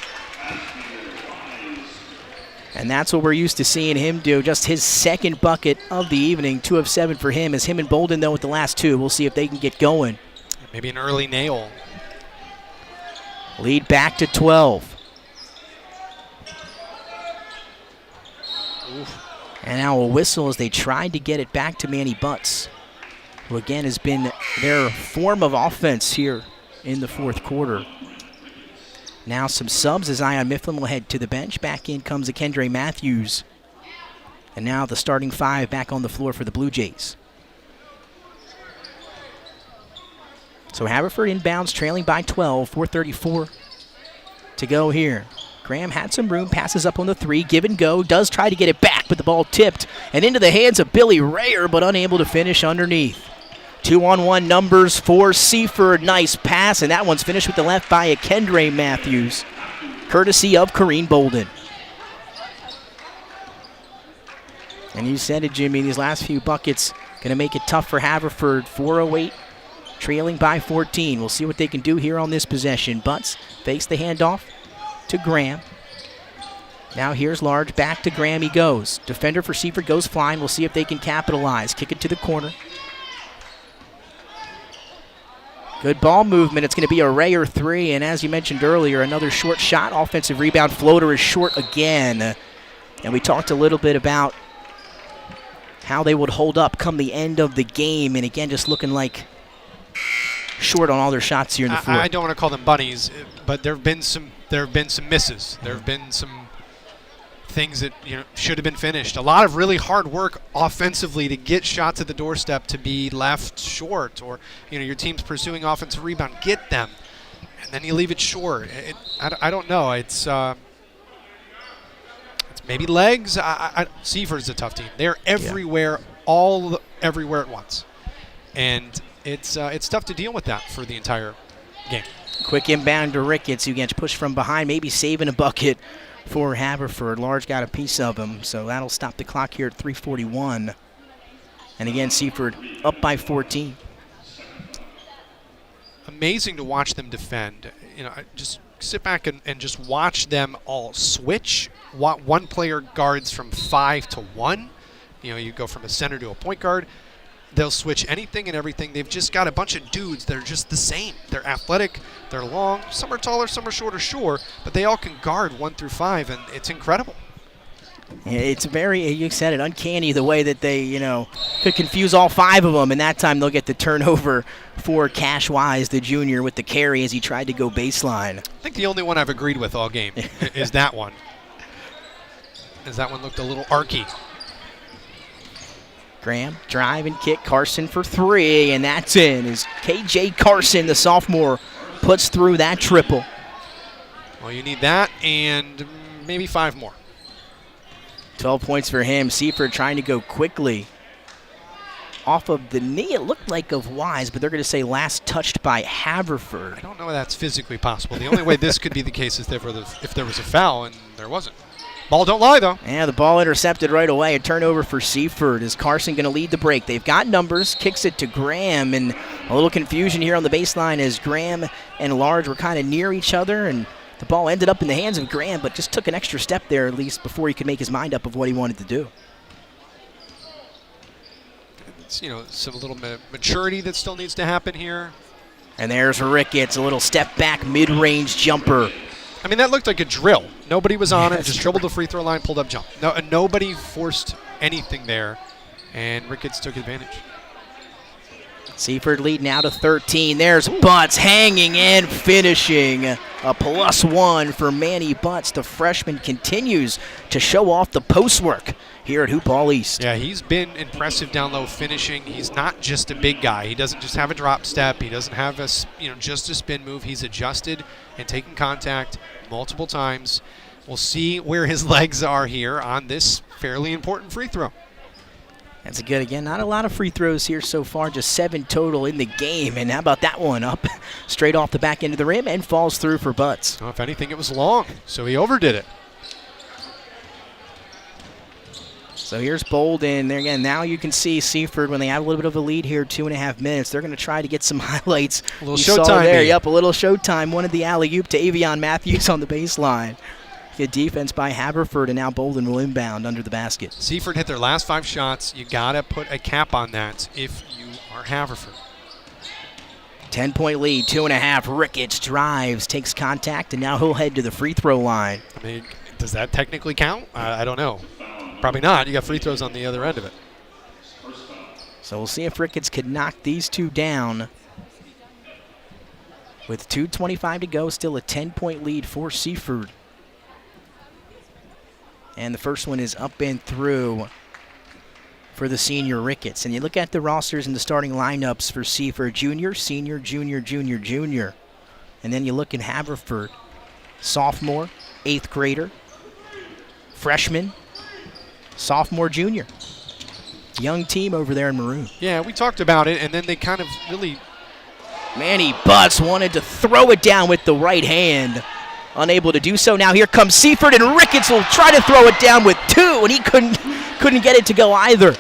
And that's what we're used to seeing him do. Just his second bucket of the evening. 2 of 7 for him. As him and Bolden, though, with the last 2. We'll see if they can get going. Maybe an early nail. Lead back to 12. Oof. And now a whistle as they tried to get it back to Manny Butts, who again has been their form of offense here in the fourth quarter. Now some subs as Zion Mifflin will head to the bench. Back in comes Akendre Matthews. And now the starting 5 back on the floor for the Blue Jays. So Haverford inbounds, trailing by 12, 4:34 to go here. Graham had some room, passes up on the 3, give and go, does try to get it back, but the ball tipped and into the hands of Billy Rayer, but unable to finish underneath. 2-on-1 numbers for Seaford. Nice pass, and that one's finished with the left by Akendre Matthews, courtesy of Kareem Bolden. And you said it, Jimmy, these last few buckets going to make it tough for Haverford. 4:08, trailing by 14. We'll see what they can do here on this possession. Butts fakes the handoff to Graham. Now here's Large, back to Graham he goes. Defender for Seaford goes flying. We'll see if they can capitalize. Kick it to the corner. Good ball movement. It's going to be a Rayer 3, and as you mentioned earlier, another short shot. Offensive rebound floater is short again. And we talked a little bit about how they would hold up come the end of the game, and again, just looking like short on all their shots here in the floor. I don't want to call them bunnies, but there have been some misses. There have been some things that should have been finished. A lot of really hard work offensively to get shots at the doorstep to be left short, or your team's pursuing offensive rebound, get them, and then you leave it short. I don't know. It's maybe legs. Seaford's a tough team. They're everywhere, everywhere at once, and it's tough to deal with that for the entire game. Quick inbound to Ricketts, who gets pushed from behind, maybe saving a bucket for Haverford. Large got a piece of him, so that'll stop the clock here at 3:41. And again, Seaford up by 14. Amazing to watch them defend. Just sit back and just watch them all switch. One player guards from 5 to 1. You go from a center to a point guard. They'll switch anything and everything. They've just got a bunch of dudes that are just the same. They're athletic, they're long, some are taller, some are shorter, sure, but they all can guard 1 through 5, and it's incredible. It's very, you said it, uncanny the way that they, could confuse all 5 of them, and that time they'll get the turnover for Cash Wise, the junior, with the carry as he tried to go baseline. I think the only one I've agreed with all game is that one. As that one looked a little arky. Graham, drive and kick, Carson for 3, and that's in. As KJ Carson, the sophomore, puts through that triple. Well, you need that and maybe 5 more. 12 points for him. Seaford trying to go quickly. Off of the knee, it looked like of Wise, but they're going to say last touched by Haverford. I don't know if that's physically possible. The only way this could be the case is if there was a foul, and there wasn't. Ball don't lie, though. Yeah, the ball intercepted right away. A turnover for Seaford. Is Carson going to lead the break? They've got numbers. Kicks it to Graham, and a little confusion here on the baseline as Graham and Large were kind of near each other, and the ball ended up in the hands of Graham, but just took an extra step there at least before he could make his mind up of what he wanted to do. It's, some little maturity that still needs to happen here. And there's Ricketts, a little step back mid-range jumper. I mean, that looked like a drill. Nobody was on it, just dribbled the free throw line, pulled up, jump. Nobody forced anything there, and Ricketts took advantage. Seaford lead now to 13. There's Butts hanging in, finishing. A +1 for Manny Butts. The freshman continues to show off the post work here at Hoophall East. Yeah, he's been impressive down low finishing. He's not just a big guy. He doesn't just have a drop step. He doesn't have just a spin move. He's adjusted and taken contact multiple times. We'll see where his legs are here on this fairly important free throw. That's good. Again, not a lot of free throws here so far, just 7 total in the game. And how about that one up straight off the back end of the rim and falls through for Butts. Well, if anything, it was long, so he overdid it. So here's Bolden. There again, now you can see Seaford when they have a little bit of a lead here, 2.5 minutes. They're going to try to get some highlights. A little showtime there. Yep, a little showtime. One of the alley-oop to Avion Matthews on the baseline. Good defense by Haverford, and now Bolden will inbound under the basket. Seaford hit their last 5 shots. You got to put a cap on that if you are Haverford. 10-point lead, 2.5. Ricketts drives, takes contact, and now he'll head to the free throw line. I mean, does that technically count? I don't know. Probably not. You got free throws on the other end of it. So we'll see if Ricketts could knock these two down. With 2:25 to go, still a 10-point lead for Seaford. And the first one is up and through for the senior Ricketts. And you look at the rosters and the starting lineups for Seaford: junior, senior, junior, junior, junior. And then you look at Haverford: sophomore, 8th grader, freshman, sophomore, junior. Young team over there in maroon. Yeah, we talked about it, and then they kind of really... Manny Butts wanted to throw it down with the right hand. Unable to do so. Now here comes Seaford, and Ricketts will try to throw it down with 2, and he couldn't get it to go either.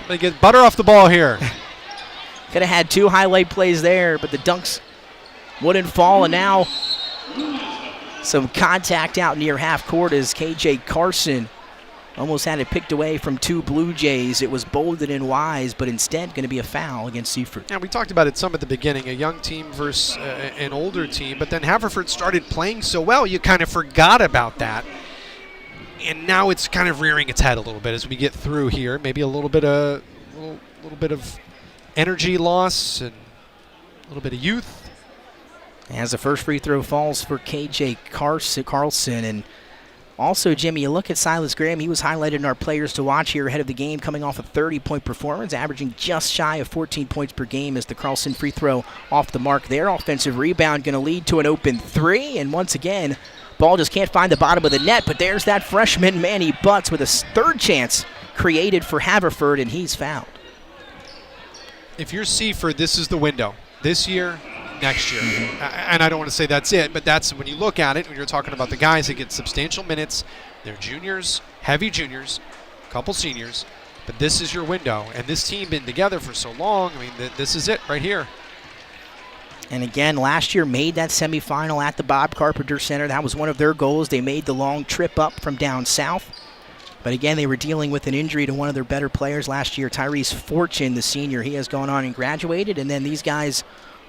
They get butter off the ball here. Could have had 2 highlight plays there, but the dunks wouldn't fall, and now some contact out near half court as KJ Carson almost had it picked away from 2 Blue Jays. It was Bolden and Wise, but instead going to be a foul against Seaford. Yeah, we talked about it some at the beginning, a young team versus an older team, but then Haverford started playing so well, you kind of forgot about that. And now it's kind of rearing its head a little bit as we get through here. Maybe a little bit of energy loss and a little bit of youth. As the first free throw falls for KJ Carlson, and also, Jimmy, you look at Silas Graham. He was highlighted in our players to watch here ahead of the game, coming off a 30-point performance, averaging just shy of 14 points per game as the Carlson free throw off the mark there. Offensive rebound going to lead to an open 3, and once again, ball just can't find the bottom of the net, but there's that freshman Manny Butts with a 3rd chance created for Haverford, and he's fouled. If you're Seaford, this is the window. This year, next year. And I don't want to say that's it, but that's when you look at it, when you're talking about the guys that get substantial minutes, they're juniors, heavy juniors, a couple seniors, but this is your window. And this team been together for so long, I mean, this is it right here. And again, last year made that semifinal at the Bob Carpenter Center. That was one of their goals. They made the long trip up from down south. But again, they were dealing with an injury to one of their better players last year, Tyrese Fortune, the senior. He has gone on and graduated, and then these guys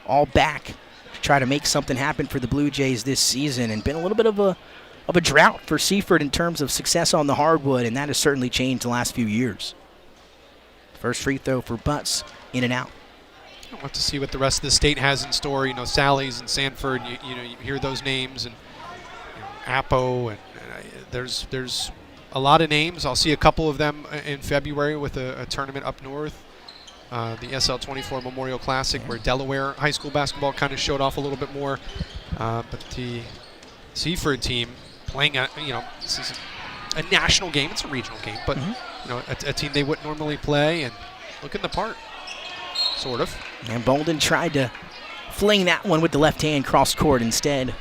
all back to try to make something happen for the Blue Jays this season, and been a little bit of a drought for Seaford in terms of success on the hardwood, and that has certainly changed the last few years. First free throw for Butts, in and out. We'll have to see what the rest of the state has in store. You know, Sally's and Sanford, you hear those names, and Apo, and there's a lot of names. I'll see a couple of them in February with a tournament up north. The SL24 Memorial Classic, where Delaware high school basketball kind of showed off a little bit more. But the Seaford team playing this is a national game. It's a regional game, but a team they wouldn't normally play, and looking the part, sort of. And Bolden tried to fling that one with the left hand cross court. Instead,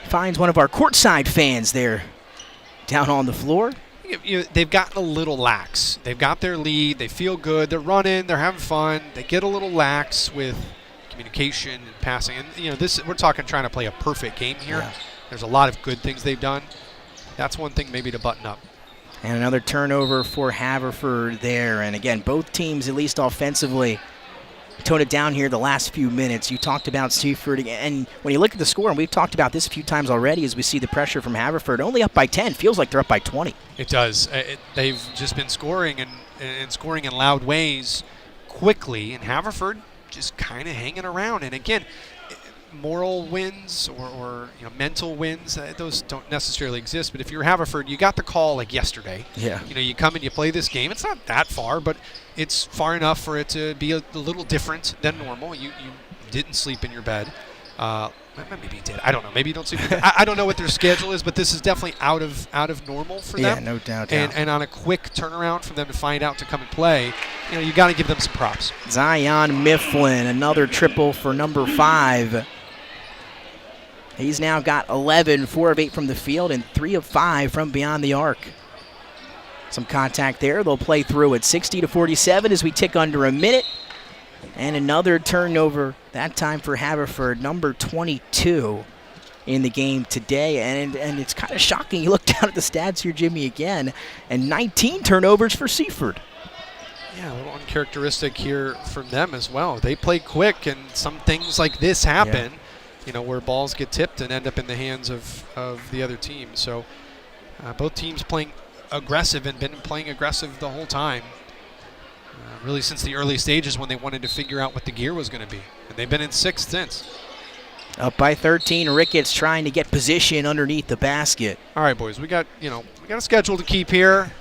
finds one of our courtside fans there down on the floor. They've gotten a little lax. They've got their lead. They feel good. They're running. They're having fun. They get a little lax with communication and passing. And we're talking trying to play a perfect game here. Yeah. There's a lot of good things they've done. That's one thing maybe to button up. And another turnover for Haverford there. And again, both teams, at least offensively, tone it down here the last few minutes. You talked about Seaford, and when you look at the score, and we've talked about this a few times already as we see the pressure from Haverford, only up by 10. Feels like they're up by 20. It does. They've just been scoring and scoring in loud ways quickly, and Haverford just kind of hanging around. And again, moral wins or mental wins, those don't necessarily exist. But if you're Haverford, you got the call like yesterday. Yeah. You come and you play this game. It's not that far, but it's far enough for it to be a little different than normal. You didn't sleep in your bed. Maybe you did. I don't know. Maybe you don't sleep in your bed. I don't know what their schedule is, but this is definitely out of normal for them. Yeah, no doubt. And on a quick turnaround for them to find out to come and play, you got to give them some props. Zion Mifflin, another triple for number 5. He's now got 11, 4 of 8 from the field, and 3 of 5 from beyond the arc. Some contact there. They'll play through at 60-47 as we tick under a minute. And another turnover, that time for Haverford, number 22 in the game today. And it's kind of shocking. You look down at the stats here, Jimmy, again, and 19 turnovers for Seaford. Yeah, a little uncharacteristic here from them as well. They play quick, and some things like this happen. Yeah. Where balls get tipped and end up in the hands of the other team. So both teams playing aggressive and been playing aggressive the whole time, really since the early stages when they wanted to figure out what the gear was going to be. And they've been in 6th since. Up by 13, Ricketts trying to get position underneath the basket. All right, boys, we got a schedule to keep here.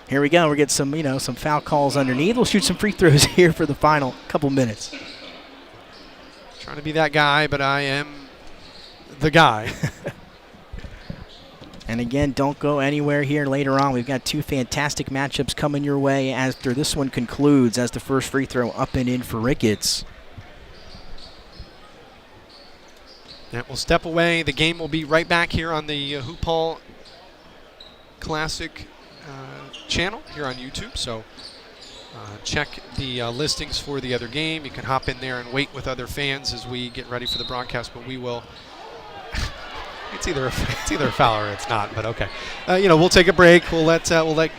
Here we go. We'll get some foul calls underneath. We'll shoot some free throws here for the final couple minutes. Trying to be that guy, but I am the guy. And again, don't go anywhere here later on. We've got 2 fantastic matchups coming your way after this one concludes as the first free throw up and in for Ricketts. Yeah, we'll step away. The game will be right back here on the Hoophall Classic channel here on YouTube. So check the listings for the other game. You can hop in there and wait with other fans as we get ready for the broadcast, but we will it's either a foul or it's not, but okay. We'll take a break. We'll let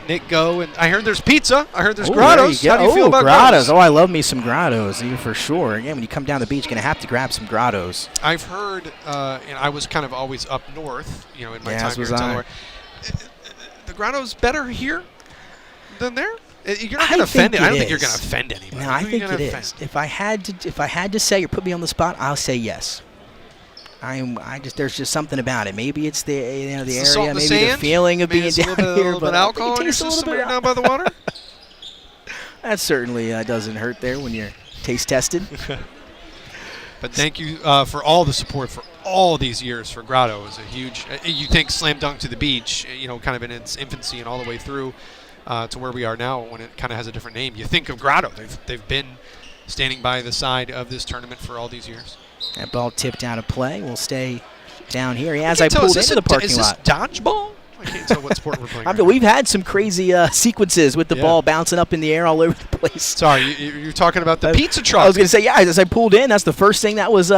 Nick go. And I heard there's pizza. I heard there's grottos. How do you feel about grottos? Oh, I love me some grottos, for sure. Again, when you come down the beach, you're going to have to grab some grottos. I've heard, and I was kind of always up north, in my time here in Delaware. The grotto's better here than there? You're not going to offend it. I don't think you're going to offend anybody. No, I think it is. If I had to say or put me on the spot, I'll say yes. There's just something about it. Maybe it's the area, maybe the feeling of being down here, but alcohol in your system when you're down by the water. That certainly doesn't hurt there when you're taste tested. But thank you for all the support for all these years for Grotto. It was a huge. You think slam dunk to the beach, kind of in its infancy and all the way through to where we are now, when it kind of has a different name. You think of Grotto. They've been standing by the side of this tournament for all these years. That ball tipped out of play. We'll stay down here as I pulled into the parking lot. Is this dodgeball? I can't tell what sport we're playing. We've had some crazy sequences with the ball bouncing up in the air all over the place. Sorry, you're talking about the pizza truck. I was going to say, as I pulled in, that's the first thing that was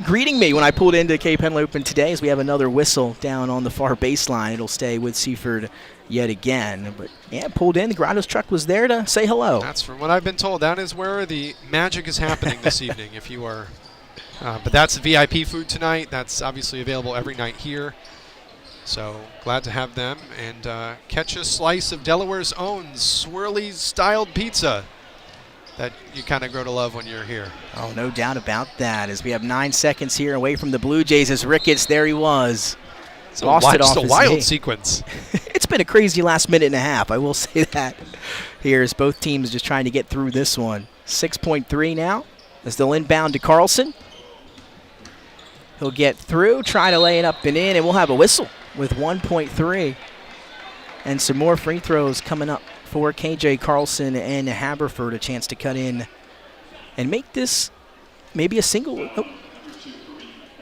greeting me when I pulled into Cape Henley Open today, as we have another whistle down on the far baseline. It'll stay with Seaford yet again. But, pulled in. The Grotto's truck was there to say hello. That's from what I've been told. That is where the magic is happening this evening, if you are... but that's VIP food tonight. That's obviously available every night here. So glad to have them. And catch a slice of Delaware's own swirly-styled pizza that you kind of grow to love when you're here. Oh, no doubt about that. As we have 9 seconds here away from the Blue Jays as Ricketts, there he was. It's a wild sequence. It's been a crazy last minute and a half, I will say that. Here as both teams just trying to get through this one. 6.3 now as they'll inbound to Carlson. He'll get through, try to lay it up and in, and we'll have a whistle with 1.3. And some more free throws coming up for KJ Carlson and Haverford, a chance to cut in and make this maybe a single,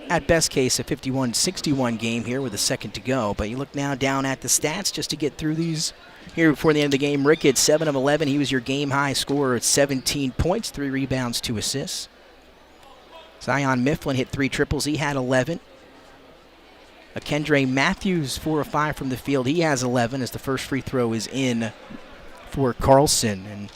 at best case, a 51-61 game here with a second to go. But you look now down at the stats just to get through these here before the end of the game. Ricketts, 7 of 11. He was your game-high scorer at 17 points, 3 rebounds, 2 assists. Zion Mifflin hit 3 triples. He had 11. Akendre Matthews, 4 of 5 from the field. He has 11 as the first free throw is in for Carlson. And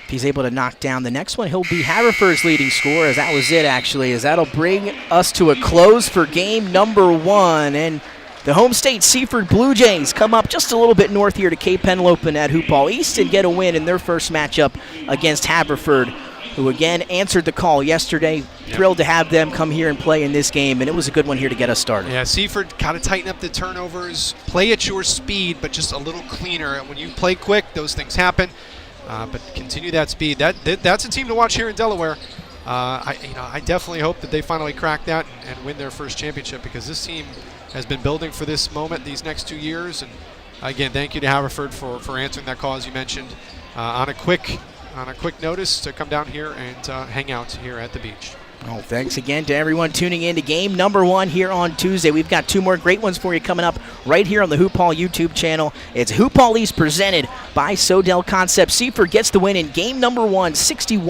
if he's able to knock down the next one, he'll be Haverford's leading scorer, as that was it, actually, as that'll bring us to a close for game number 1. And the home state Seaford Blue Jays come up just a little bit north here to Cape Henlopen at Hoophall East and get a win in their first matchup against Haverford. who again answered the call yesterday. Thrilled to have them come here and play in this game, and it was a good one here to get us started. Yeah, Seaford got to tighten up the turnovers, play at your speed, but just a little cleaner. When you play quick, those things happen, but continue that speed. That's a team to watch here in Delaware. I definitely hope that they finally crack that and win their first championship, because this team has been building for this moment these next 2 years. And again, thank you to Haverford for answering that call, as you mentioned, on a quick notice to come down here and hang out here at the beach. Oh, thanks again to everyone tuning in to game number 1 here on Tuesday. We've got 2 more great ones for you coming up right here on the Hoophall YouTube channel. It's Hoophall East presented by Sodell Concepts. Seaford gets the win in game number 1, 61.